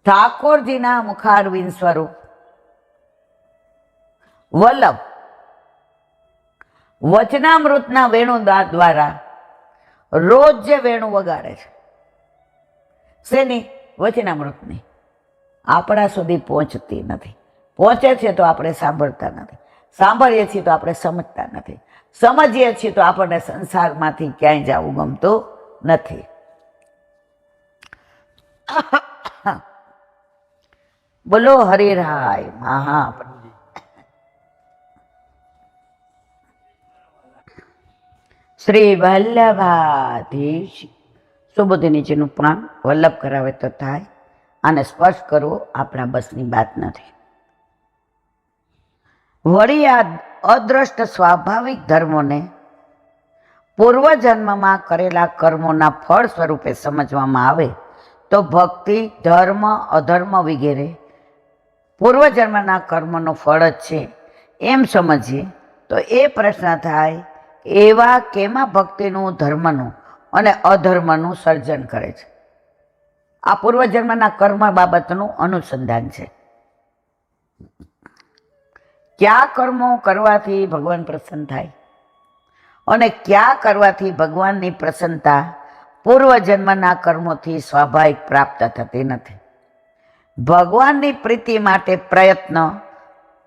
ઠાકોરજીના મુખારવિંદ સ્વરૂપ વલ્લભ વચનામૃતના વેણુ દ્વારા રોજ જે વેણુ વગાડે છે, શેની? વચનામૃતની, આપણા સુધી પહોંચતી નથી. પહોંચે છે તો આપણે સાંભળતા નથી, સાંભળીએ છીએ તો આપણે સમજતા નથી, સમજીએ છીએ તો આપણને સંસારમાંથી ક્યાંય જવું ગમતું નથી. બોલો હરિરાય મહાપ્રભુ. શ્રી વલ્લભાધીશ. સુબોધી નીચેનું પાન વલ્લભ કરાવે તો થાય, આને સ્પર્શ કરવો આપણા બસની વાત નથી. વળી આ અદ્રષ્ટ સ્વાભાવિક ધર્મોને પૂર્વજન્મમાં કરેલા કર્મોના ફળ સ્વરૂપે સમજવામાં આવે તો ભક્તિ, ધર્મ, અધર્મ વગેરે પૂર્વજન્મના કર્મનો ફળ જ છે એમ સમજીએ તો એ પ્રશ્ન થાય, એવા કેમાં ભક્તિનું, ધર્મનું અને અધર્મનું સર્જન કરે છે? આ પૂર્વજન્મના કર્મ બાબતનું અનુસંધાન છે. કયા કર્મો કરવાથી ભગવાન પ્રસન્ન થાય અને કયા કરવાથી ભગવાનની પ્રસન્નતા પૂર્વજન્મના કર્મોથી સ્વાભાવિક પ્રાપ્ત થતી નથી. ભગવાનની પ્રીતિ માટે પ્રયત્ન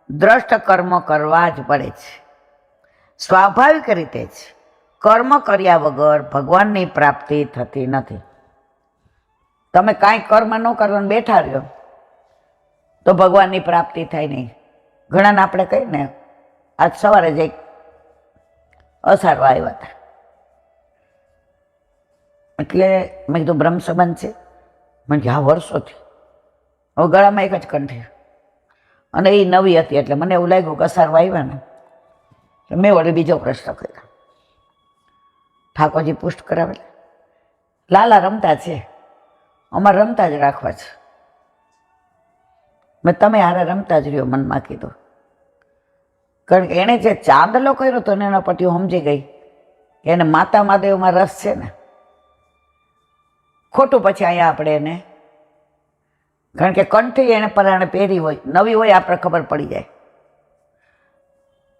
દ્રષ્ટ કર્મ કરવા જ પડે છે. સ્વાભાવિક રીતે જ કર્મ કર્યા વગર ભગવાનની પ્રાપ્તિ થતી નથી. તમે કાંઈ કર્મ ન કરવાનું બેઠા રહ્યો તો ભગવાનની પ્રાપ્તિ થાય નહીં. ઘણાને આપણે કહીએ ને, આજ સવારે જ એક અસારો આવ્યા હતા, એટલે મેં કીધું બ્રહ્મ સંબંધ છે? મને કે હા, વર્ષોથી. હવે ગળામાં એક જ કંઠી અને એ નવી હતી, એટલે મને એવું લાગ્યું કે અસારવા આવ્યા ને, મેં વળી બીજો પ્રશ્ન કર્યો, ઠાકોરજી પુષ્ટ કરાવેલા. લાલા રમતા છે, અમારે રમતા જ રાખવા છે. મેં તમે હારે રમતા જ રહ્યો, મનમાં કીધું. કારણ કે એણે જે ચાંદલો કર્યો હતો ને એના પરથી હું સમજી ગઈ કે એને માતા મહાદેવમાં રસ છે ને. ખોટું પછી અહીંયા આપણે એને, કારણ કે કંઠી એને પરાણે પહેરી હોય, નવી હોય, આપણે ખબર પડી જાય.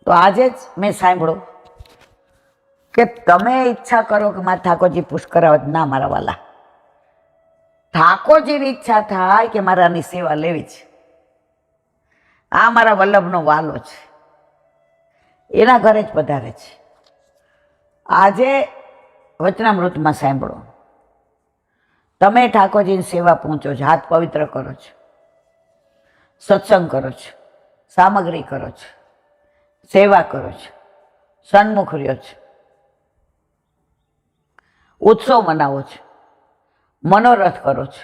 તો આજે જ મેં સાંભળ્યું કે તમે ઈચ્છા કરો કે મારા ઠાકોરજી પુષ્ટ કરાવે. ના મારા વાલા, ઠાકોરજીની ઈચ્છા થાય કે મારાની સેવા લેવી છે, આ મારા વલ્લભનો વાલો છે, એના ઘરે જ પધારે છે. આજે વચનામૃતમાં સાંભળો, તમે ઠાકોરજીની સેવા પહોંચો છો, હાથ પવિત્ર કરો છો, સત્સંગ કરો છો, સામગ્રી કરો છો, સેવા કરો છો, સન્મુખ રહ્યો છો, ઉત્સવ મનાવો છો, મનોરથ કરો છો.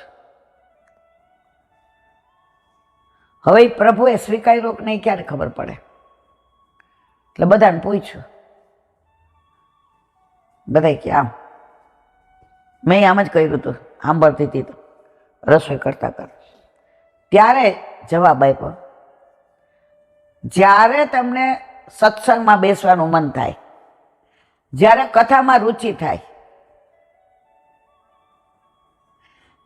હવે પ્રભુએ સ્વીકાર્યો કે નહીં ક્યારે ખબર પડે. એટલે બધાને પૂછ્યું, બધા કે આમ. મેં આમ જ કર્યું હતું, સાંભળતી હતી તો રસોઈ કરતા કરતા. ત્યારે જવાબ આપ્યો, જ્યારે તમને સત્સંગમાં બેસવાનું મન થાય, જ્યારે કથામાં રુચિ થાય,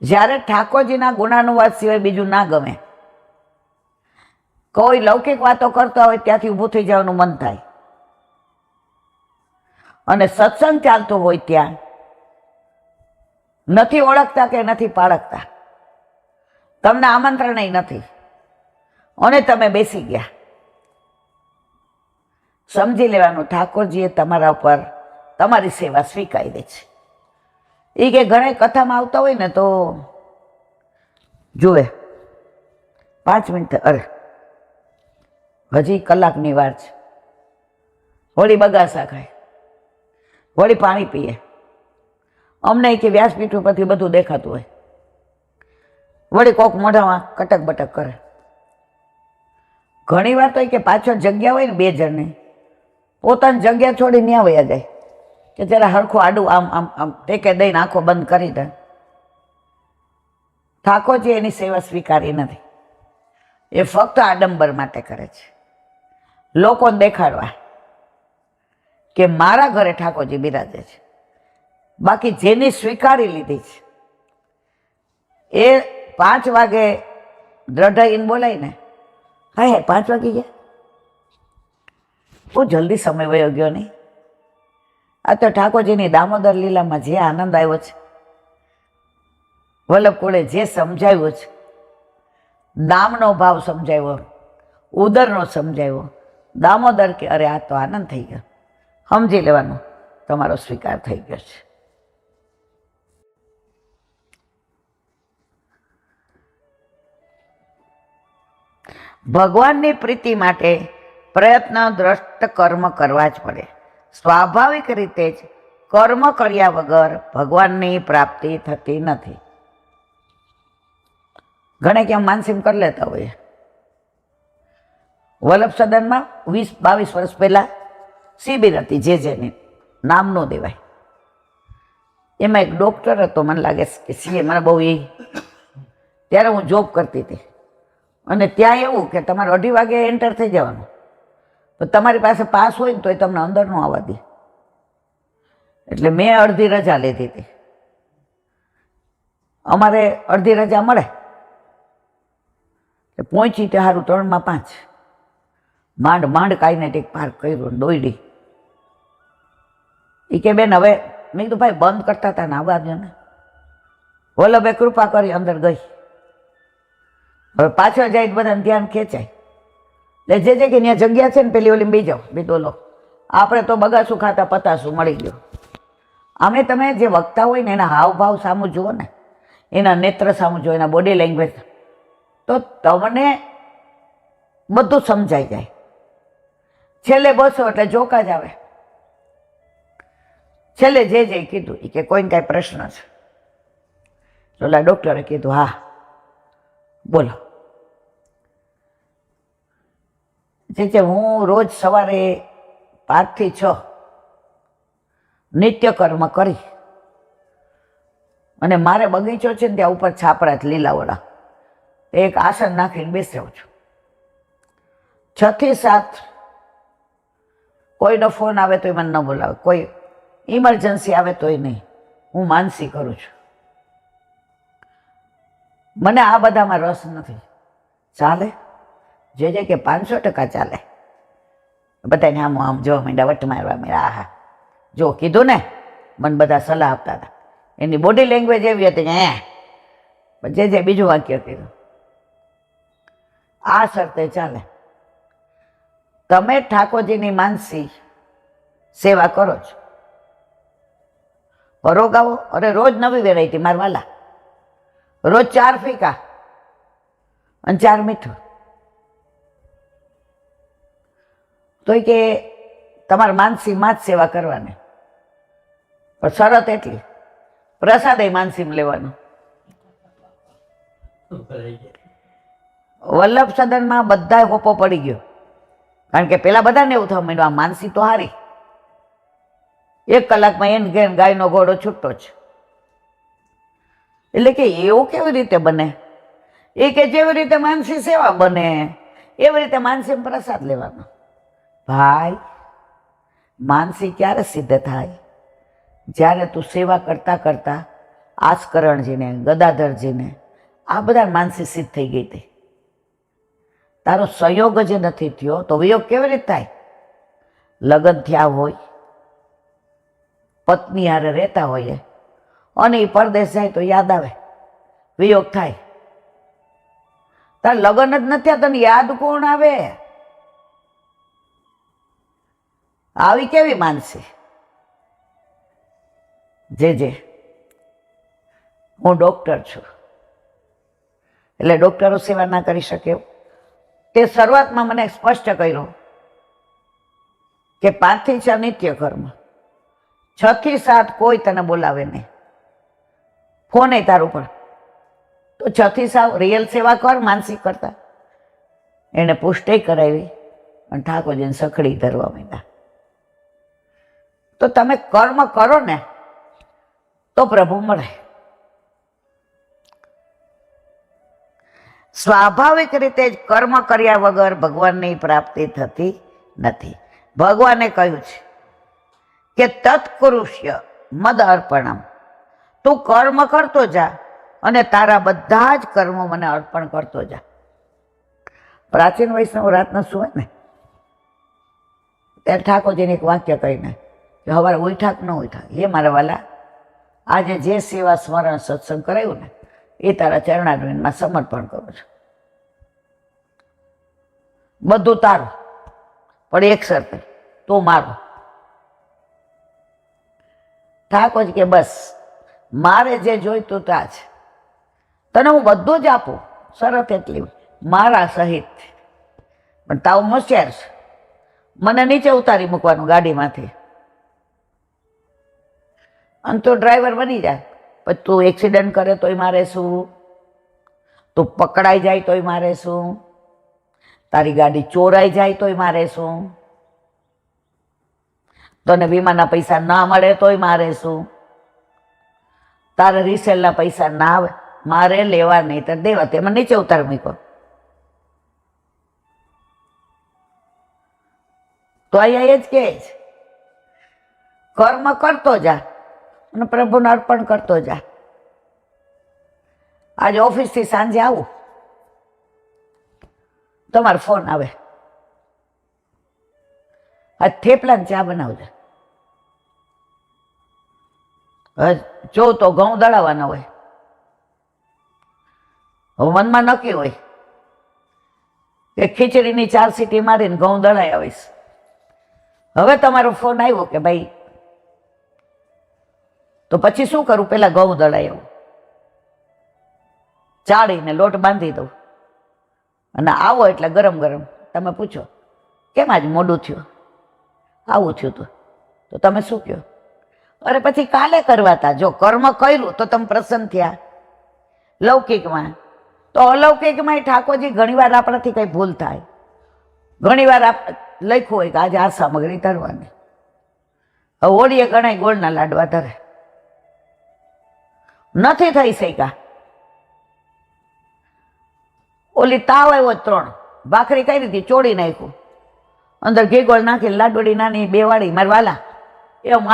જ્યારે ઠાકોરજીના ગુણાનુવાદ સિવાય બીજું ના ગમે, કોઈ લૌકિક વાતો કરતા હોય ત્યાંથી ઊભું થઈ જવાનું મન થાય, અને સત્સંગ ચાલતો હોય ત્યાં નથી ઓળખતા કે નથી પાળકતા, તમને આમંત્રણ નથી, અને તમે બેસી ગયા, સમજી લેવાનું ઠાકોરજીએ તમારા ઉપર તમારી સેવા સ્વીકારી દે છે. એ કે ઘણા કથામાં આવતા હોય ને તો જુએ 5 મિનિટ, અરે હજી કલાકની વાર છે, વળી બગાસા ખાય, વળી પાણી પીએ. અમને કે વ્યાસપીઠ ઉપરથી બધું દેખાતું હોય, વળી કોક મોઢામાં કટક બટક કરે. ઘણી વાર તો કે પાછળ જગ્યા હોય ને 2 જણની, પોતાની જગ્યા છોડી ન્યા વયા જાય કે જરા હરખું આડું આમ આમ આમ ટેકે દઈને આંખો બંધ કરી દે. ઠાકોરજી એની સેવા સ્વીકારી નથી, એ ફક્ત આડંબર માટે કરે છે, લોકોને દેખાડવા કે મારા ઘરે ઠાકોરજી બિરાજે છે. બાકી જેની સ્વીકારી લીધી છે એ 5 વાગે દ્રઢાઈને બોલાય ને, હા 5 વાગી ગયા, બહુ જલ્દી સમય વયો ગયો નહીં. આ તો ઠાકોરજીની દામોદર લીલામાં જે આનંદ આવ્યો છે, વલ્લભ કુળે જે સમજાવ્યું છે, દામનો ભાવ સમજાવ્યો, ઉદરનો સમજાવ્યો, દામોદર કે અરે આ તો આનંદ થઈ ગયો. સમજી લેવાનું તમારો સ્વીકાર થઈ ગયો છે. ભગવાનની પ્રીતિ માટે પ્રયત્ન દ્રષ્ટ કર્મ કરવા જ પડે. સ્વાભાવિક રીતે જ કર્મ કર્યા વગર ભગવાનની પ્રાપ્તિ થતી નથી. ઘણે ક્યાં માનસીમ કરી લેતા હોય. વલ્લભ સદનમાં 20-22 વર્ષ પહેલા શિબિર હતી, જેની નામ ન દેવાય. એમાં એક ડૉક્ટર હતો, મને લાગે કે સીએ, મને બહુ એ, ત્યારે હું જોબ કરતી હતી. અને ત્યાં એવું કે તમારે 2:30 વાગે એન્ટર થઈ જવાનું, તો તમારી પાસે પાસ હોય ને તો એ તમને અંદર ન આવવા દે. એટલે મેં અડધી રજા લીધી હતી. અમારે અડધી રજા મળે, પહોંચી તે સારું 3:05, માંડ માંડ કાઇનેટિક પાર્ક કર્યું, દોયડી. એ કે બેન હવે, મેં કીધું ભાઈ બંધ કરતા હતા ને આવવા દો ને. વલ્લભે કૃપા કરી અંદર ગઈ. હવે પાછળ જાય બધાને ધ્યાન ખેંચાય, એટલે જે કે ત્યાં જગ્યા છે ને પેલી ઓલી બી જાઓ, બી ડોલો. આપણે તો બગાસું ખાતા પતાસું મળી ગયો. આમે તમે જે વક્તા હોય ને એના હાવભાવ સામું જુઓ ને, એના નેત્ર સામું જુઓ, એના બોડી લેંગ્વેજ, તો તમને બધું સમજાઈ જાય. છેલ્લે બસો એટલે જોકા જ આવે. છેલ્લે જે કીધું એ કે કોઈને કાંઈ પ્રશ્ન છે? ઓલા ડૉક્ટરે કીધું હા બોલો. જે હું રોજ સવારે 5 થી 6 નિત્ય કર્મ કરી અને મારે બગીચો છે ને ત્યાં ઉપર છાપરા જ લીલાવાળા, એક આસન નાખીને બેસાવું છું. 6 થી 7 કોઈનો ફોન આવે તોય મને ન બોલાવે, કોઈ ઇમરજન્સી આવે તોય નહીં. હું માનસી કરું છું. મને આ બધામાં રસ નથી. ચાલે જે કે 500% ચાલે. બધાને આમ જોવા માંડ્યા, વટ મારવા માંડ્યા. આહા, જો કીધું ને, મને બધા સલાહ આપતા હતા. એની બોડી લેંગ્વેજ એવી હતી કે જે બીજું વાક્ય કીધું. આ શરતે ચાલે. તમે ઠાકોરજીની માનસી સેવા કરો છો, પરોગાવો. અરે રોજ નવી વેરાયટી મારવાલા, રોજ 4 ફીકા અને 4 મીઠું. તોય કે તમારે માનસી માં જ સેવા કરવાની, પણ શરત એટલી, પ્રસાદ એ માનસીમાં લેવાનો. વલ્લભ સદનમાં બધા હોપો પડી ગયો, કારણ કે પેલા બધાને એવું થવા માંડ્યું, આ માનસી તો હારી, 1 કલાકમાં એને ઘેર ગાયનો ઘોડો છૂટો છે. એટલે કે એવું કેવી રીતે બને? એ કે જેવી રીતે માનસી સેવા બને એવી રીતે માનસી પ્રસાદ લેવાનો. ભાઈ, માનસી ક્યારે સિદ્ધ થાય? જ્યારે તું સેવા કરતા કરતા આસ્કરણજીને, ગદાધરજીને, આ બધા માનસી સિદ્ધ થઈ ગઈ હતી. તારો સંયોગ જ નથી થયો તો વિયોગ કેવી રીતે થાય? લગ્ન થયા હોય, પત્ની હારે રહેતા હોઈએ અને એ પરદેશ જાય તો યાદ આવે, વિયોગ થાય. તાર લગ્ન જ નથી થયા, તને યાદ કોણ આવે? આવી કેવી માનસી? જે હું ડોક્ટર છું એટલે ડોક્ટરો સેવા ના કરી શકે. તે શરૂઆતમાં મને સ્પષ્ટ કર્યું કે 5 થી 6 નિત્ય કર્મ, 6 થી 7 કોઈ તને બોલાવે નહીં, ફોન એ તારું પર, તો 6 થી 7 રિયલ સેવા કર. માનસી કરતા એને પુષ્ટિ કરાવી અને ઠાકોરજીને સખડી ધરવા માંડ્યા. તો તમે કર્મ કરો ને તો પ્રભુ મળે. સ્વાભાવિક રીતે જ કર્મ કર્યા વગર ભગવાનની પ્રાપ્તિ થતી નથી. ભગવાને કહ્યું છે કે તત્કૃષ્ય મદ અર્પણમ, તું કર્મ કરતો જા અને તારા બધા જ કર્મો મને અર્પણ કરતો જા. પ્રાચીન વૈષ્ણવ રાતના સુવે ને ત્યારે ઠાકોરજીને એક વાક્ય કહીને કે સવારે ઉઠા કે ન ઉઠા, એ મારા વાલા આજે જે સેવા સ્મરણ સત્સંગ કરાયું ને એ તારા ચરણારવિંદમાં સમર્પણ કરું છું. બધું તારું, પણ એક શરતે, તું મારો. ઠાકોરજી કે બસ મારે જે જોઈતું તા છે, તને હું બધું જ આપું. શરત એટલી, મારા સહિત. પણ તાવ હોશિયાર છે, મને નીચે ઉતારી મૂકવાનું ગાડીમાંથી અને તું ડ્રાઈવર બની જાય. પછી તું એક્સિડન્ટ કરે તોય મારે શું, તું પકડાઈ જાય તોય મારે શું, તારી ગાડી ચોરાઈ જાય તોય મારે શું, તને વીમાના પૈસા ના મળે તોય મારે શું, તારે રિસેલના પૈસા ના આવે મારે લેવા નહીં તો દેવા, તેમાં નીચે ઉતાર મૂકો. તો અહીંયા એ જ કહે છે, કર્મ કરતો જા અને પ્રભુને અર્પણ કરતો જા. આજે ઓફિસથી સાંજે આવું, તમારો ફોન આવે, આ થેપલાને ચા બનાવજે. જો તો ઘઉં દળાવવાના હોય, હવે મનમાં નક્કી હોય કે ખીચડીની 4 સીટી મારીને ઘઉં દળાઈ આવીશ. હવે તમારો ફોન આવ્યો કે ભાઈ, તો પછી શું કરું? પેલા ઘઉં દળાઈ આવું, ચાળીને લોટ બાંધી દઉં અને આવો એટલે ગરમ ગરમ તમે પૂછો કેમ આજ મોડું થયું? આવું થયું તું. તો તમે શું કહો? અરે પછી કાલે કરવાતા. જો કર્મ કર્યું તો તમે પ્રસન્ન થયા. લૌકિકમાં તો અલૌકિકમાં ઠાકોરજી ઘણીવાર આપણાથી કંઈ ભૂલ થાય. ઘણીવાર લખ્યું હોય કે આજે આ સામગ્રી ધરવાની, હવે હોળીએ ઘણા ગોળના લાડવા ધરે, નથી થઈ શક્યા. ઓલી તાવ આવ્યો 3, ભાખરી કરી હતી, ચોળી નાખ્યું, અંદર ઘી ગોળ નાખી લાડુડી નાની 2 વાળી મારી વાલા એમ.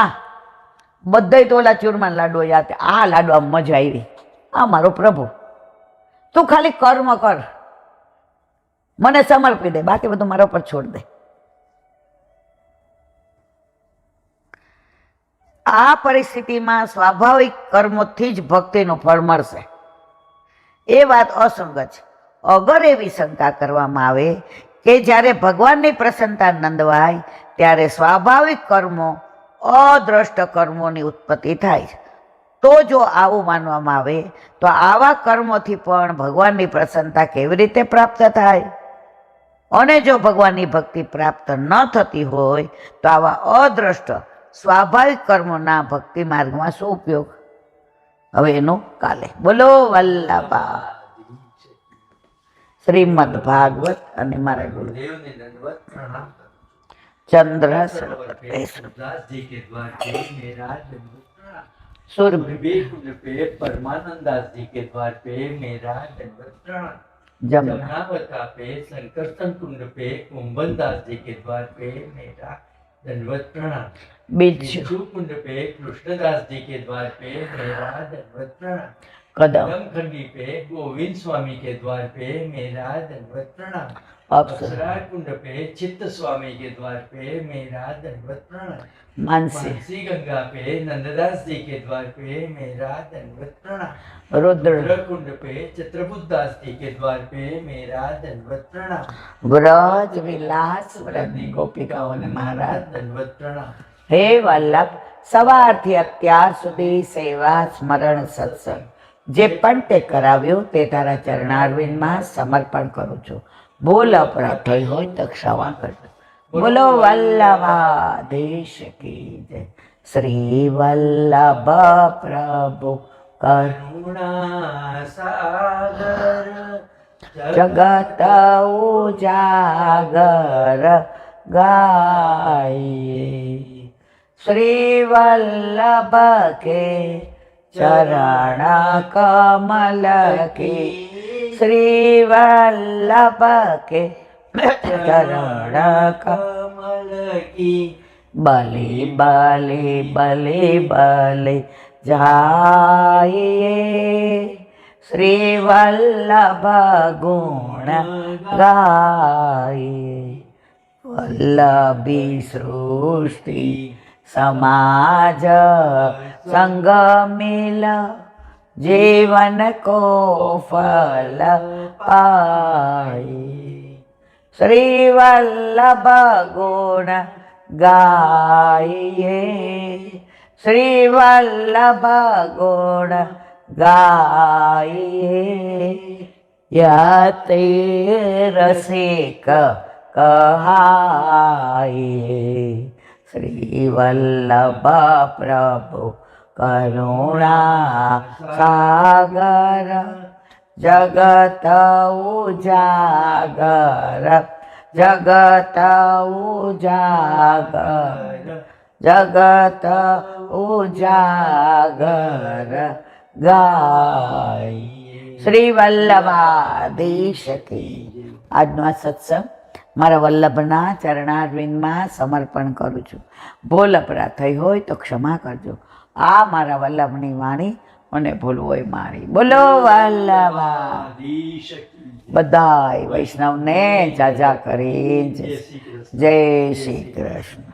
બધા તો ઓલા ચૂરમાના લાડુ યાદ. આ લાડવા મજા આવી. આ મારો પ્રભુ, તું ખાલી કર્મ કર, મને સમર્પી દે, બાકી બધું મારા પર છોડ દે. આ પરિસ્થિતિમાં સ્વાભાવિક કર્મોથી જ ભક્તિનું ફળ મળશે એ વાત અસંગત છે. અગર એવી શંકા કરવામાં આવે કે જ્યારે ભગવાનની પ્રસન્નતા નંદવાય ત્યારે સ્વાભાવિક કર્મો અદ્રષ્ટ કર્મોની ઉત્પત્તિ થાય છે, તો જો આવું માનવામાં આવે તો આવા કર્મોથી પણ ભગવાનની પ્રસન્નતા કેવી રીતે પ્રાપ્ત થાય? અને જો ભગવાનની ભક્તિ પ્રાપ્ત ન થતી હોય તો આવા અદ્રષ્ટ સ્વાભાવિક કર્મોના ભક્તિ માર્ગમાં શું ઉપયોગ? હવે એનો કાલે. બોલો વલ્લભા. શ્રીમદ ભાગવત અને મારા ગુરુદેવને દંડવત પ્રણામ. चंद्र सूर्य पे परमानंदास जी के द्वार पे मेरा दंडवत प्रणाम. जमुनावता पे संकर्षण कुंड पे कुंभनदास जी के द्वार पे मेरा दंडवत प्रणाम. बिच्छू कुंड पे कृष्णदास जी के द्वार पे मेरा दंडवत प्रणाम. कदमखंडी पे गोविंद स्वामी के द्वार पे मेरा दंडवत प्रणाम. अप्सरा कुंड पे चित्त स्वामी के द्वार पे मेरा दंडवत प्रणाम. मानसी गंगा पे नंददास जी के द्वार पे मेरा दंडवत प्रणाम. रुद्र कुंड पे चित्रबुद्धास जी के द्वार पे मेरा दंडवत प्रणाम. व्रज विलास व्रजनी गोपिकाओने मारा दंडवत प्रणाम. हे वल्लभ, સવારથી અત્યાર સુધી સેવા સ્મરણ સત્સંગ જે પણ તે કરાવ્યું તે તારા ચરણારવિંદમાં સમર્પણ કરું છું. ભૂલ અપરાધ થઈ હોય તો ક્ષમા કરજો. બોલો વલ્લભાધીશ કી જય. શ્રી વલ્લભ પ્રભુ કરુણા સાગર જગત ઉજાગર ગાય. શ્રી વલ્લભ કે ચરણ કમલ કી, श्री वल्लभ के चरण कमल की बलि बलि बलि बलि जाइए. श्री वल्लभ गुण गाइए. वल्लभी सृष्टि समाज संग मिल जीवन को फल पाए. श्री वल्लभ गुण गाइए. श्री वल्लभ गुण गाइए. यते रसिक कहाइए. श्री वल्लभ प्रभु करुणा सागर जगत उजागर जगत उजागर जगत उजागर गाय. श्री वल्लभाधीश की. આજનો આ સત્સંગ મારા વલ્લભના ચરણારવિંદમાં સમર્પણ કરું છું. ભૂલ અપરાધ થઈ હોય તો ક્ષમા કરજો. આ મારા વલ્લભની વાણી અને ભૂલ હોય મારી. બોલો વલ્લભા. બધાય વૈષ્ણવને જાજા કરી જય શ્રી કૃષ્ણ.